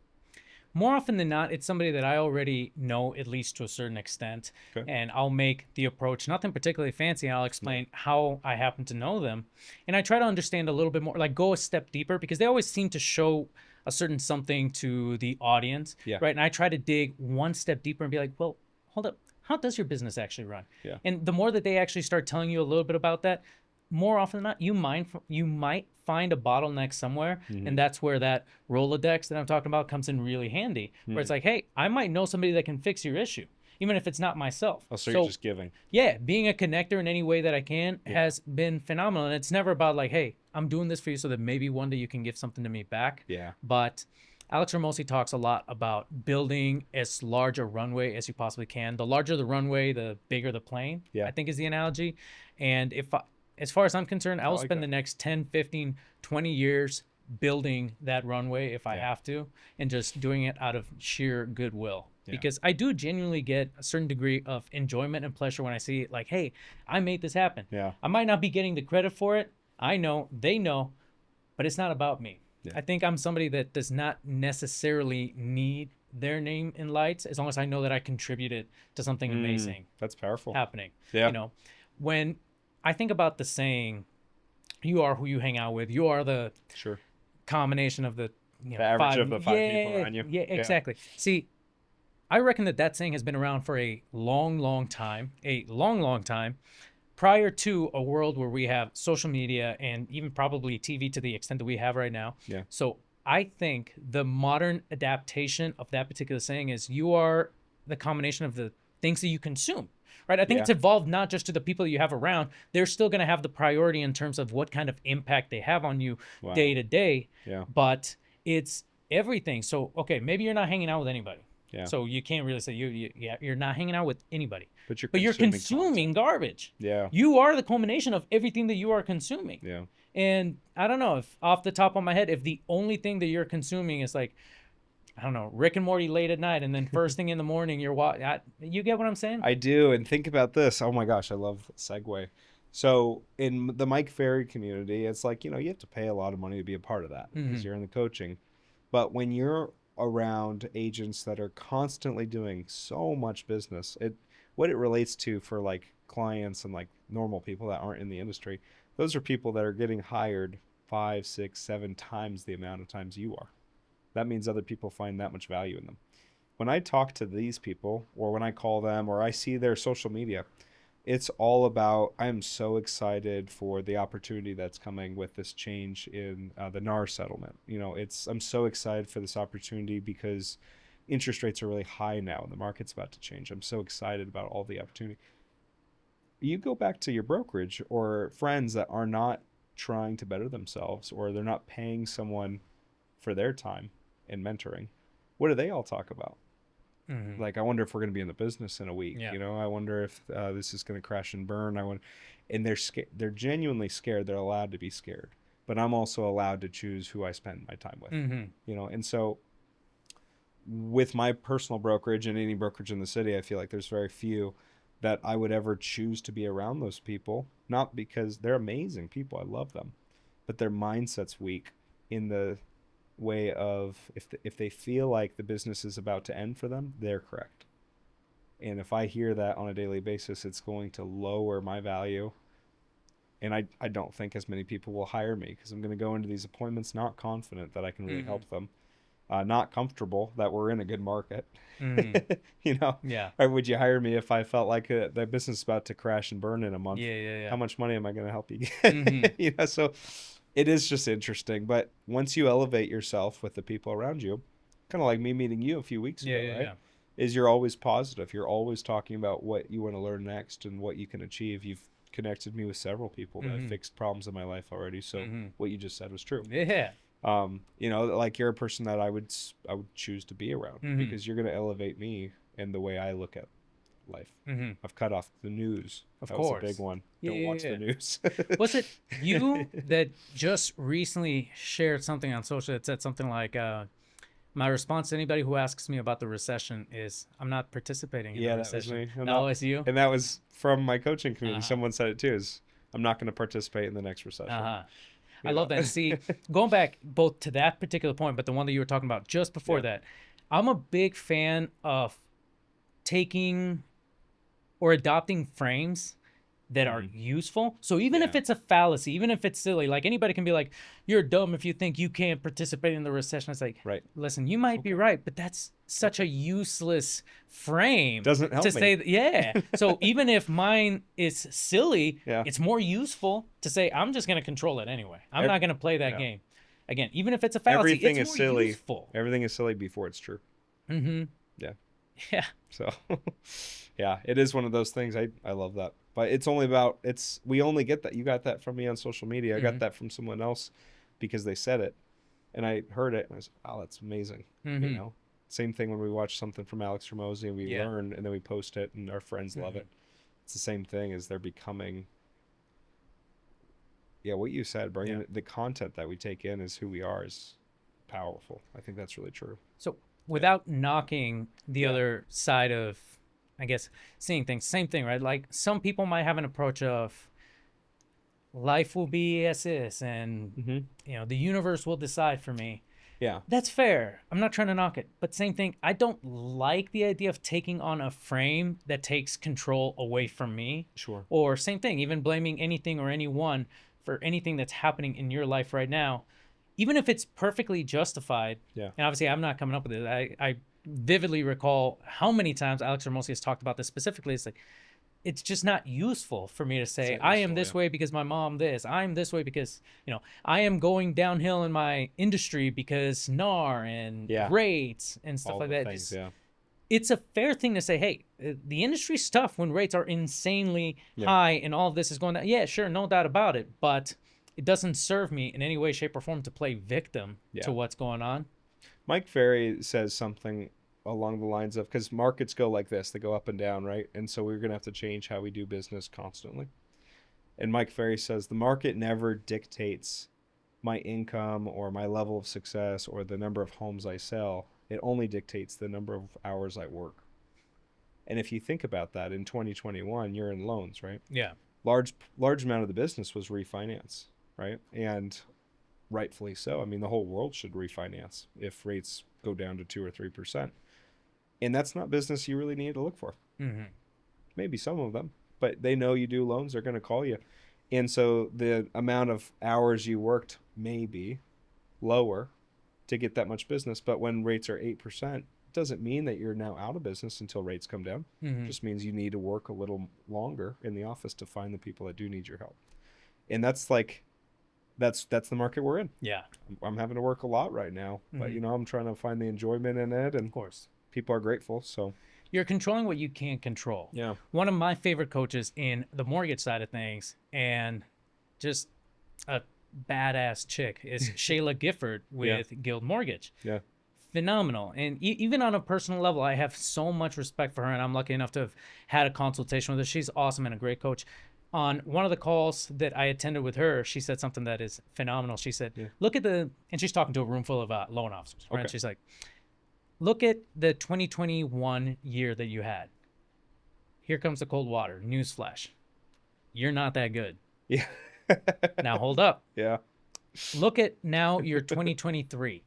More often than not, it's somebody that I already know, at least to a certain extent. Okay. And I'll make the approach, nothing particularly fancy. I'll explain how I happen to know them. And I try to understand a little bit more, like go a step deeper, because they always seem to show a certain something to the audience. Yeah. Right. And I try to dig one step deeper and be like, well, hold up. How does your business actually run? Yeah. And the more that they actually start telling you a little bit about that, more often than not, you might find a bottleneck somewhere, Mhm. and that's where that Rolodex that I'm talking about comes in really handy. Where it's like, hey, I might know somebody that can fix your issue, even if it's not myself. Oh, so you're just giving. Yeah, being a connector in any way that I can has been phenomenal, and it's never about like, hey, I'm doing this for you so that maybe one day you can give something to me back. Yeah. But Alex Ramosi talks a lot about building as large a runway as you possibly can. The larger the runway, the bigger the plane, Yeah. I think is the analogy. And as far as I'm concerned, I will like spend that. the next 10, 15, 20 years building that runway if I Yeah. have to, and just doing it out of sheer goodwill. Yeah. Because I do genuinely get a certain degree of enjoyment and pleasure when I see it like, hey, I made this happen. Yeah. I might not be getting the credit for it. I know, they know, but it's not about me. Yeah. I think I'm somebody that does not necessarily need their name in lights as long as I know that I contributed to something amazing That's powerful. happening. Yeah. You know, when I think about the saying, you are who you hang out with, you are the Sure. combination of the you The know, average five. of the 5 people Yeah, around you. yeah, Yeah. exactly. See, I reckon that saying has been around for a long, long time, a long, long time, prior to a world where we have social media and even probably TV to the extent that we have right now. Yeah. So I think the modern adaptation of that particular saying is you are the combination of the things that you consume. Right. I think Yeah. it's evolved not just to the people that you have around. They're still going to have the priority in terms of what kind of impact they have on you Wow. day to day. Yeah. But it's everything. So, okay, maybe you're not hanging out with anybody. Yeah. So you can't really say you're not hanging out with anybody. But you're But consuming you're consuming garbage. Yeah. You are the culmination of everything that you are consuming. Yeah. And I don't know if off the top of my head, if the only thing that you're consuming is like, I don't know, Rick and Morty late at night, and then first thing in the morning you're you get what I'm saying? I do. And think about this. Oh my gosh, I love the segue. So in the Mike Ferry community, it's like, you have to pay a lot of money to be a part of that because you're in the coaching. But when you're around agents that are constantly doing so much business, what it relates to for like clients and like normal people that aren't in the industry, those are people that are getting hired 5, 6, 7 times the amount of times you are. That means other people find that much value in them. When I talk to these people, or when I call them, or I see their social media, it's all about, I'm so excited for the opportunity that's coming with this change in the NAR settlement. I'm so excited for this opportunity because interest rates are really high now and the market's about to change. I'm so excited about all the opportunity. You go back to your brokerage or friends that are not trying to better themselves, or they're not paying someone for their time and mentoring. What do they all talk about? Mm-hmm. Like, I wonder if we're going to be in the business in a week. Yeah. I wonder if this is going to crash and burn. And they're scared. They're genuinely scared. They're allowed to be scared. But I'm also allowed to choose who I spend my time with. Mm-hmm. And so with my personal brokerage and any brokerage in the city, I feel like there's very few that I would ever choose to be around those people. Not because they're amazing people. I love them. But their mindset's weak in the way of if they feel like the business is about to end for them, they're correct. And if I hear that on a daily basis, it's going to lower my value. And I don't think as many people will hire me because I'm going to go into these appointments not confident that I can really help them, not comfortable that we're in a good market. Yeah. Or would you hire me if I felt like the business is about to crash and burn in a month? Yeah. How much money am I going to help you get? So it is just interesting. But once you elevate yourself with the people around you, kind of like me meeting you a few weeks ago, right? Yeah. Is you're always positive. You're always talking about what you want to learn next and what you can achieve. You've connected me with several people that have fixed problems in my life already. So what you just said was true. Yeah. Like you're a person that I would choose to be around because you're going to elevate me in the way I look at life. I've cut off the news. Of that course. was a big one. Yeah, Don't watch the news. Was it you that just recently shared something on social that said something like, my response to anybody who asks me about the recession is, I'm not participating in the recession. That was me. That was you? And that was from my coaching community. Someone said it too, is I'm not going to participate in the next recession. I love that. See, going back both to that particular point, but the one that you were talking about just before that, I'm a big fan of taking or adopting frames that are useful. So even if it's a fallacy, even if it's silly, like anybody can be like, you're dumb if you think you can't participate in the recession. It's like, listen, you might be right, but that's such a useless frame. Doesn't help to me. say So even if mine is silly, it's more useful to say, I'm just going to control it anyway. I'm not going to play that game. Again, even if it's a fallacy, everything it's is more silly. useful. Everything is silly before it's true. Yeah. So, it is one of those things. I love that. But it's only about, we only get that. You got that from me on social media. I got that from someone else because they said it. And I heard it and I was like, wow, that's amazing. Same thing when we watch something from Alex Ramosi and we learn and then we post it and our friends love it. It's the same thing as they're becoming, what you said, bringing the content that we take in is who we are is powerful. I think that's really true. So without knocking the other side of, I guess, seeing things, same thing, right? Like some people might have an approach of life will be as is and, the universe will decide for me. Yeah. That's fair. I'm not trying to knock it. But same thing, I don't like the idea of taking on a frame that takes control away from me. Sure. Or same thing, even blaming anything or anyone for anything that's happening in your life right now. even if it's perfectly justified, Yeah. and obviously I'm not coming up with it. I vividly recall how many times Alex Hormozi has talked about this specifically. It's like, it's just not useful for me to say not I am useful, this yeah. way because my mom this. I'm this way because, I am going downhill in my industry because NAR and Yeah. rates and stuff All like the that. things, yeah. It's a fair thing to say, hey, the industry's tough when rates are insanely Yeah. high and all of this is going down. Yeah, sure, no doubt about it. But it doesn't serve me in any way, shape, or form to play victim to Yeah. what's going on. Mike Ferry says something along the lines of, because markets go like this, they go up and down, right? And so we're going to have to change how we do business constantly. And Mike Ferry says the market never dictates my income or my level of success or the number of homes I sell. It only dictates the number of hours I work. And if you think about that, in 2021, you're in loans, right? Yeah. Large amount of the business was refinance, right? And rightfully so. I mean, the whole world should refinance if rates go down to 2 or 3%. And that's not business you really need to look for. Mm-hmm. Maybe some of them, but they know you do loans, they're going to call you. And so the amount of hours you worked may be lower to get that much business. But when rates are 8%, it doesn't mean that you're now out of business until rates come down. Mm-hmm. It just means you need to work a little longer in the office to find the people that do need your help. And that's like, that's the market we're in. Yeah. I'm having to work a lot right now, but Mhm. I'm trying to find the enjoyment in it, and Of course. people are grateful. So You're controlling what you can't control. yeah, One of my favorite coaches in the mortgage side of things, and just a badass chick, is Shayla Gifford with Guild Mortgage. yeah, Phenomenal. And even on a personal level, I have so much respect for her, and I'm lucky enough to have had a consultation with her. She's awesome and a great coach. On one of the calls that I attended with her, she said something that is phenomenal. She said, look at and she's talking to a room full of loan officers, right? Okay. And she's like, look at the 2021 year that you had. Here comes the cold water. Newsflash. You're not that good. yeah, Now hold up. yeah, Look at now your 2023.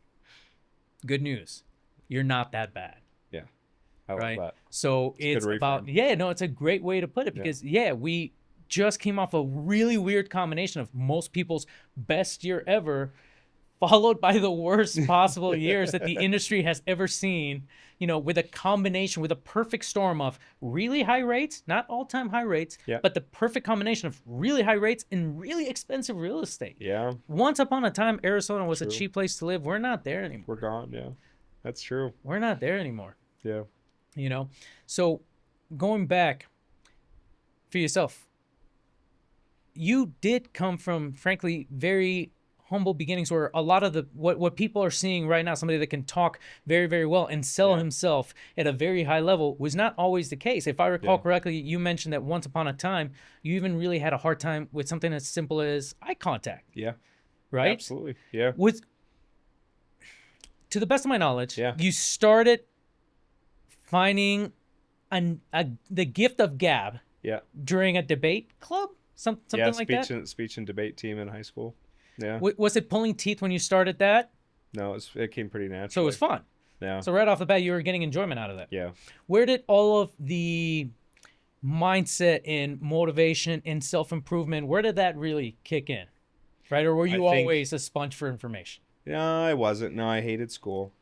Good news. You're not that bad. yeah. I like Right. that. So it's good about, reframe. it's a great way to put it, because we just came off a really weird combination of most people's best year ever, followed by the worst possible years that the industry has ever seen, with a combination, with a perfect storm of really high rates, not all-time high rates, Yeah. but the perfect combination of really high rates and really expensive real estate. Yeah, Once upon a time, Arizona was a True. cheap place to live. We're not there anymore. we're gone. Yeah, that's true. We're not there anymore. Yeah, So going back for yourself, you did come from, frankly, very humble beginnings, where a lot of the what people are seeing right now, somebody that can talk very, very well and sell himself at a very high level, was not always the case. If I recall correctly, you mentioned that once upon a time you even really had a hard time with something as simple as eye contact. yeah, Right? absolutely. Yeah, To the best of my knowledge, Yeah. you started finding the gift of gab yeah, during a debate club, something like that. speech and debate team in high school. Yeah, Was it pulling teeth when you started that? no, it came pretty naturally. So it was fun. Yeah, So right off the bat, you were getting enjoyment out of that. yeah. Where did all of the mindset and motivation and self-improvement, where did that really kick in? Right? Or were you I think- always a sponge for information? No, I wasn't. No, I hated school.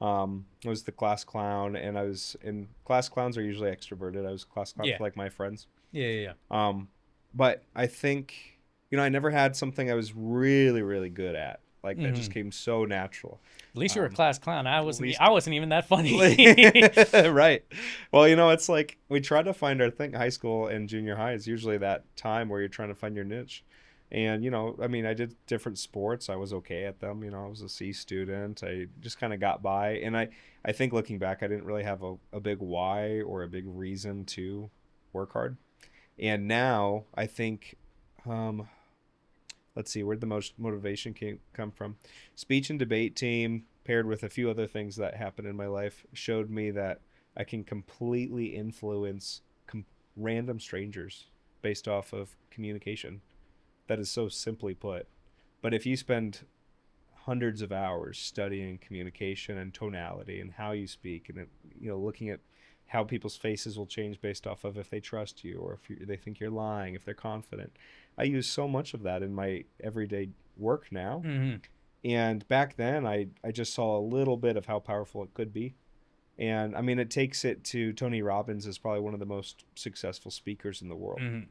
I was the class clown, and class clowns are usually extroverted. I was a class clown Yeah. for like my friends. Yeah. But I think, I never had something I was really, really good at. Like that just came so natural. At least you were a class clown. I wasn't even that funny. Right. Well, it's like we try to find our thing. High school and junior high is usually that time where you're trying to find your niche. And, I did different sports. I was okay at them. I was a C student. I just kind of got by. And I think looking back, I didn't really have a big why or a big reason to work hard. And now I think, let's see, where'd the most motivation come from? Speech and debate team, paired with a few other things that happened in my life, showed me that I can completely influence random strangers based off of communication. That is so simply put. But if you spend hundreds of hours studying communication and tonality and how you speak, and looking at how people's faces will change based off of if they trust you or if they think you're lying, if they're confident. I use so much of that in my everyday work now. Mm-hmm. And back then, I just saw a little bit of how powerful it could be. And I mean, it takes it to Tony Robbins is probably one of the most successful speakers in the world. Hmm.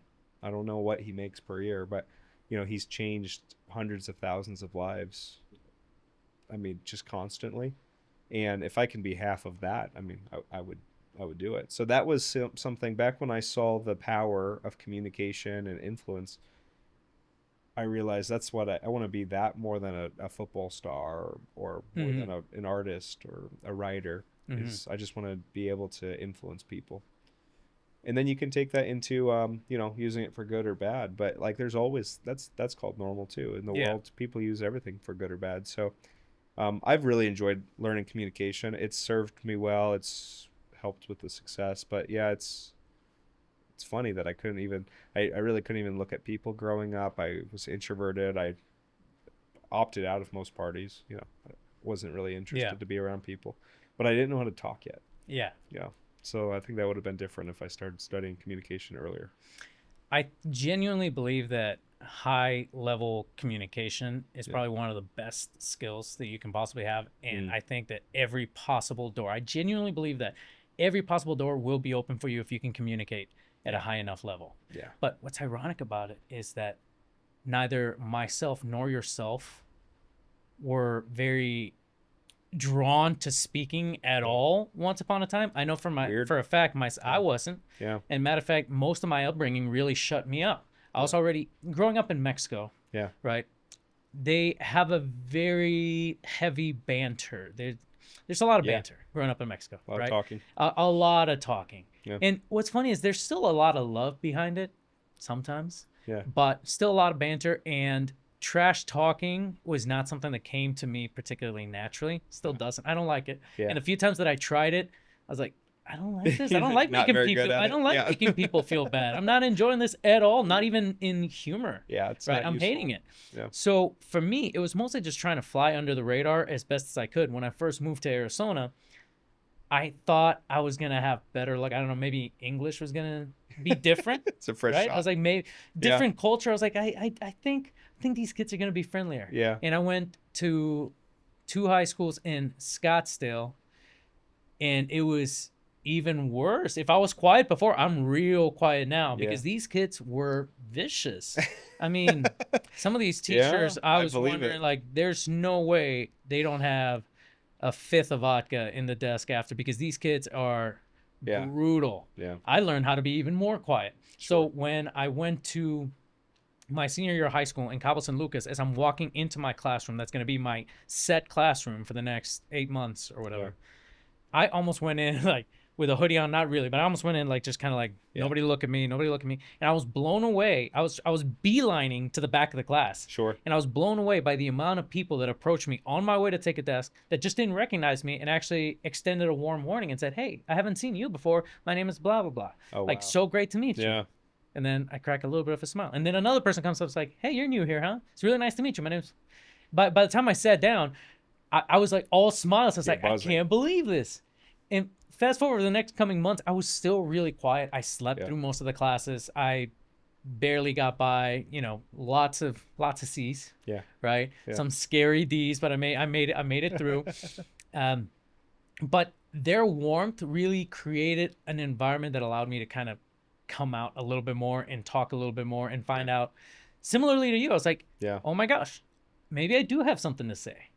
I don't know what he makes per year, but he's changed hundreds of thousands of lives. I mean, just constantly. And if I can be half of that, I mean, I would do it. So that was something back when I saw the power of communication and influence. I realized that's what I want to be, that more than a football star, or more Hmm. than an artist or a writer. Hmm. Is I just want to be able to influence people. And then you can take that into using it for good or bad, but like there's always that's called normal too in the Yeah. world. People use everything for good or bad. So I've really enjoyed learning communication. It's served me well. It's helped with the success. But yeah, it's funny that I really couldn't even look at people growing up. I was introverted. I opted out of most parties. I wasn't really Yeah. interested to be around people, but I didn't know how to talk yet. Yeah. Yeah. So I think that would have been different if I started studying communication earlier. I genuinely believe that high level communication is Yeah. probably one of the best skills that you can possibly have. And Mm. I think that every possible door, I genuinely believe that every possible door will be open for you if you can communicate at a Yeah. high enough level. Yeah. But what's ironic about it is that neither myself nor yourself were very drawn to speaking at all once upon a time. I know Weird. for a fact I Yeah. wasn't. Yeah. And matter of fact, most of my upbringing really shut me up. I was already growing up in Mexico, Yeah. right? They have a very heavy banter. There's a lot of Yeah. banter growing up in Mexico, A lot of right? talking. A lot of talking. Yeah. And what's funny is there's still a lot of love behind it sometimes, Yeah. but still a lot of banter, and trash talking was not something that came to me particularly naturally. Still doesn't. I don't like it. Yeah. And a few times that I tried it, I was like, I don't like this. I don't like Not making very good people. at I it. don't like Yeah. making people feel bad. I'm not enjoying this at all. Not even in humor. Yeah. It's Right. not I'm useful. hating it. Yeah. So for me, it was mostly just trying to fly under the radar as best as I could. When I first moved to Arizona, I thought I was gonna have better luck. I don't know. Maybe English was gonna be different. It's a fresh Right? shot. I was like, maybe different culture. I was like, I think these kids are gonna be friendlier. Yeah. And I went to two high schools in Scottsdale, and it was even worse. If I was quiet before, I'm real quiet now Yeah. because these kids were vicious. I mean, some of these Yeah, teachers, I I was believe wondering, it. like, there's no way they don't have a fifth of vodka in the desk after, because these kids are Yeah. brutal. Yeah. I learned how to be even more quiet. So Sure. when I went to my senior year of high school in Cabo San Lucas, as I'm walking into my classroom, that's going to be my set classroom for the next 8 months or whatever, Yeah. I almost went in like with a hoodie on, not really, but I almost went in like just kind of like, Yeah. nobody look at me, nobody look at me, and I was blown away. I was beelining to the back of the class, Sure. and I was blown away by the amount of people that approached me on my way to take a desk that just didn't recognize me and actually extended a warm warning and said, "Hey, I haven't seen you before. My name is blah blah blah. Oh, Like, wow. so great to meet you." Yeah. And then I crack a little bit of a smile. And then another person comes up and is like, "Hey, you're new here, huh? It's really nice to meet you. My name's..." By the time I sat down, I was like all smiles. I was You're like, buzzing. I can't believe this. And fast forward the next coming months, I was still really quiet. I slept Yeah. through most of the classes. I barely got by, lots of C's, Yeah. right? Yeah. Some scary D's, but I made it through. But their warmth really created an environment that allowed me to kind of come out a little bit more and talk a little bit more and find out. Similarly to you, I was like, Yeah. oh my gosh, maybe I do have something to say.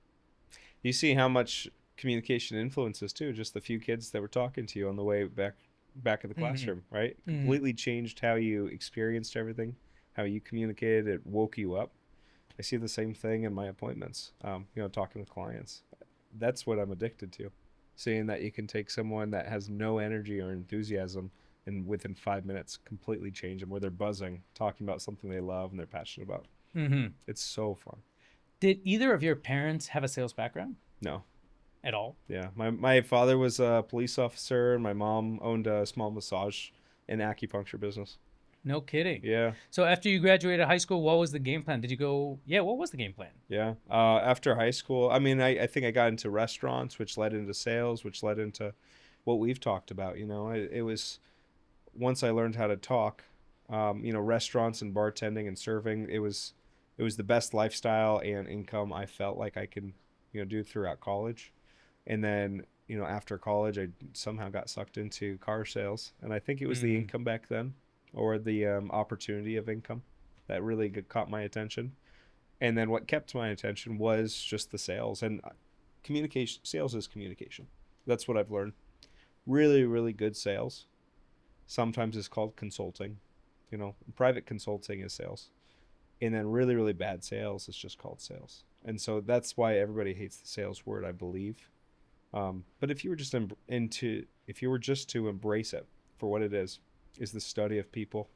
You see how much communication influences too. Just the few kids that were talking to you on the way back of the classroom, right? Mhm. Completely changed how you experienced everything, how you communicated. It woke you up. I see the same thing in my appointments. Talking with clients. That's what I'm addicted to. Seeing that you can take someone that has no energy or enthusiasm and within 5 minutes completely change them, where they're buzzing, talking about something they love and they're passionate about. Mm-hmm. It's so fun. Did either of your parents have a sales background No. at all? Yeah. My father was a police officer and my mom owned a small massage and acupuncture business. No kidding. Yeah. So after you graduated high school, what was the game plan? Did you go? Yeah, what was the game plan? Yeah. After high school, I mean, I think I got into restaurants, which led into sales, which led into what we've talked about. It was once I learned how to talk, restaurants and bartending and serving, it was it was the best lifestyle and income I felt like I could, do throughout college. And then, after college, I somehow got sucked into car sales. And I think it was the Mm-hmm. income back then, or the opportunity of income, that really caught my attention. And then what kept my attention was just the sales. And communication. Sales is communication. That's what I've learned. Really, really good sales sometimes is called consulting. Private consulting is sales. And then really, really bad sales is just called sales. And so that's why everybody hates the sales word, I believe. But if you were just if you were just to embrace it for what it is the study of people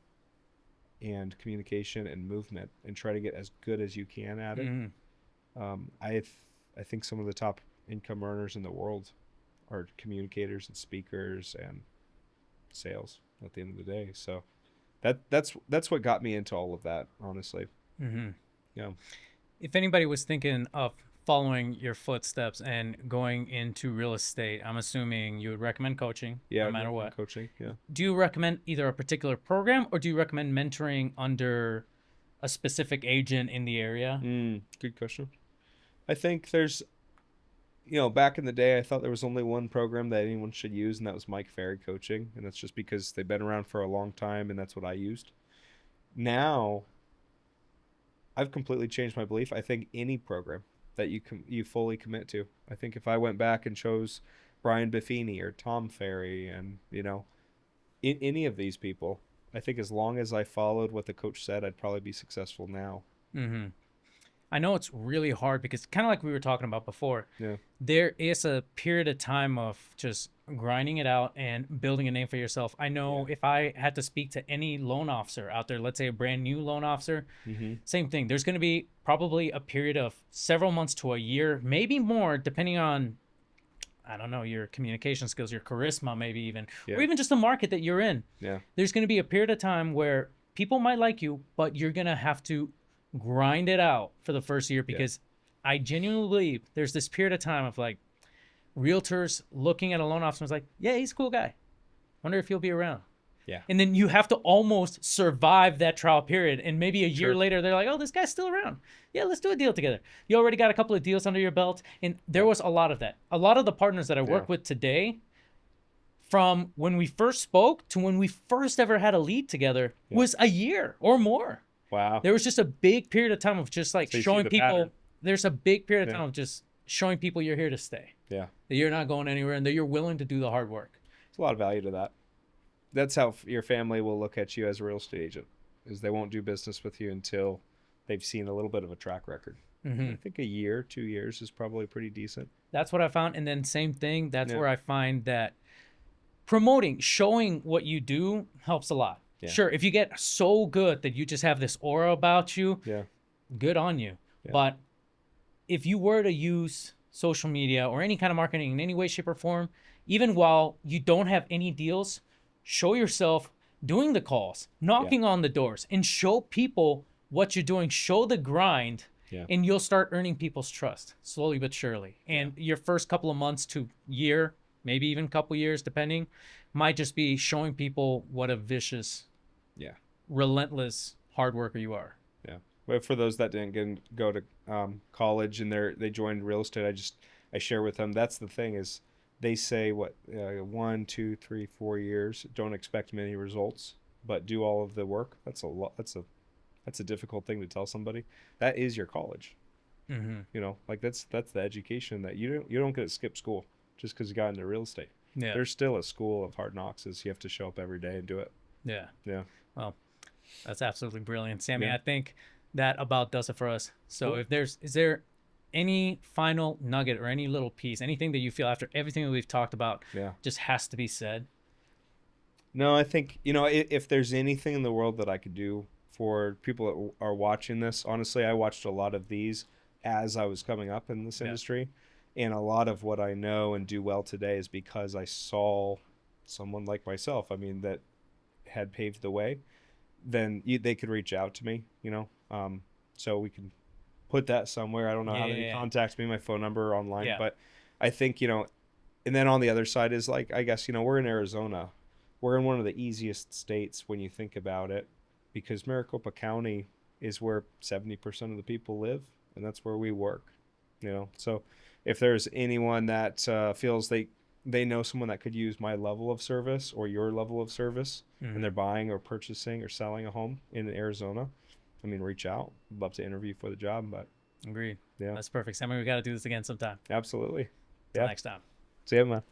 and communication and movement, and try to get as good as you can at it. Mm-hmm. I think some of the top income earners in the world are communicators and speakers and sales at the end of the day. So that's what got me into all of that, honestly. Mm-hmm. Yeah. If anybody was thinking of following your footsteps and going into real estate, I'm assuming you would recommend coaching, Yeah, no matter what. coaching. Yeah. Do you recommend either a particular program, or do you recommend mentoring under a specific agent in the area? Good question. I think there's, back in the day, I thought there was only one program that anyone should use, and that was Mike Ferry Coaching. And that's just because they've been around for a long time, and that's what I used. Now, I've completely changed my belief. I think any program that you fully commit to. I think if I went back and chose Brian Buffini or Tom Ferry and, any of these people, I think as long as I followed what the coach said, I'd probably be successful now. Mm-hmm. I know it's really hard because, kind of like we were talking about before, Yeah. there is a period of time of just grinding it out and building a name for yourself. I know if I had to speak to any loan officer out there, let's say a brand new loan officer, same thing. There's going to be probably a period of several months to a year, maybe more, depending on, I don't know, your communication skills, your charisma, maybe even, or even just the market that you're in. Yeah. There's going to be a period of time where people might like you, but you're going to have to grind it out for the first year, because I genuinely believe there's this period of time of like realtors looking at a loan officer and like, yeah, he's a cool guy. Wonder if he'll be around. Yeah. And then you have to almost survive that trial period. And maybe a year Sure. later, they're like, oh, this guy's still around. Yeah, let's do a deal together. You already got a couple of deals under your belt. And there was a lot of that. A lot of the partners that I work with today, from when we first spoke to when we first ever had a lead together, was a year or more. Wow. There was just a big period of time of just like So showing people. pattern. There's a big period of time of just showing people you're here to stay. Yeah. That you're not going anywhere, and that you're willing to do the hard work. There's a lot of value to that. That's how your family will look at you as a real estate agent, is they won't do business with you until they've seen a little bit of a track record. I think a year, 2 years is probably pretty decent. That's what I found. And then same thing, that's where I find that promoting, showing what you do helps a lot. Yeah. Sure, if you get so good that you just have this aura about you, good on you. Yeah. But if you were to use social media or any kind of marketing in any way, shape, or form, even while you don't have any deals, show yourself doing the calls, knocking on the doors, and show people what you're doing. Show the grind, and you'll start earning people's trust slowly but surely. And your first couple of months to year, maybe even couple years, depending, might just be showing people what a vicious, relentless hard worker you are. Yeah. Well, for those that didn't go to college and they joined real estate, I share with them, that's the thing, is they say 1, 2, 3, 4 years, don't expect many results, but do all of the work. That's a lot. That's a difficult thing to tell somebody. That is your college. Like that's the education that you don't get to skip school just because you got into real estate. Yeah. There's still a school of hard knocks. Is you have to show up every day and do it. Yeah. Yeah. Well, that's absolutely brilliant, Sammy. I think that about does it for us. So if is there any final nugget or any little piece, anything that you feel after everything that we've talked about just has to be said? No, I think, if there's anything in the world that I could do for people that are watching this, honestly, I watched a lot of these as I was coming up in this industry. And a lot of what I know and do well today is because I saw someone like myself, that had paved the way. Then they could reach out to me, so we can put that somewhere. I don't know how they contact me, my phone number online, but I think, and then on the other side is like, I guess, we're in Arizona. We're in one of the easiest states when you think about it, because Maricopa County is where 70% of the people live, and that's where we work. So if there's anyone that feels they know someone that could use my level of service or your level of service, and they're buying or purchasing or selling a home in Arizona, I mean, reach out. I'd love to interview for the job. But Agreed. yeah, That's perfect. Sammy, we got to do this again sometime. absolutely. Till Yeah. next time. See you, man.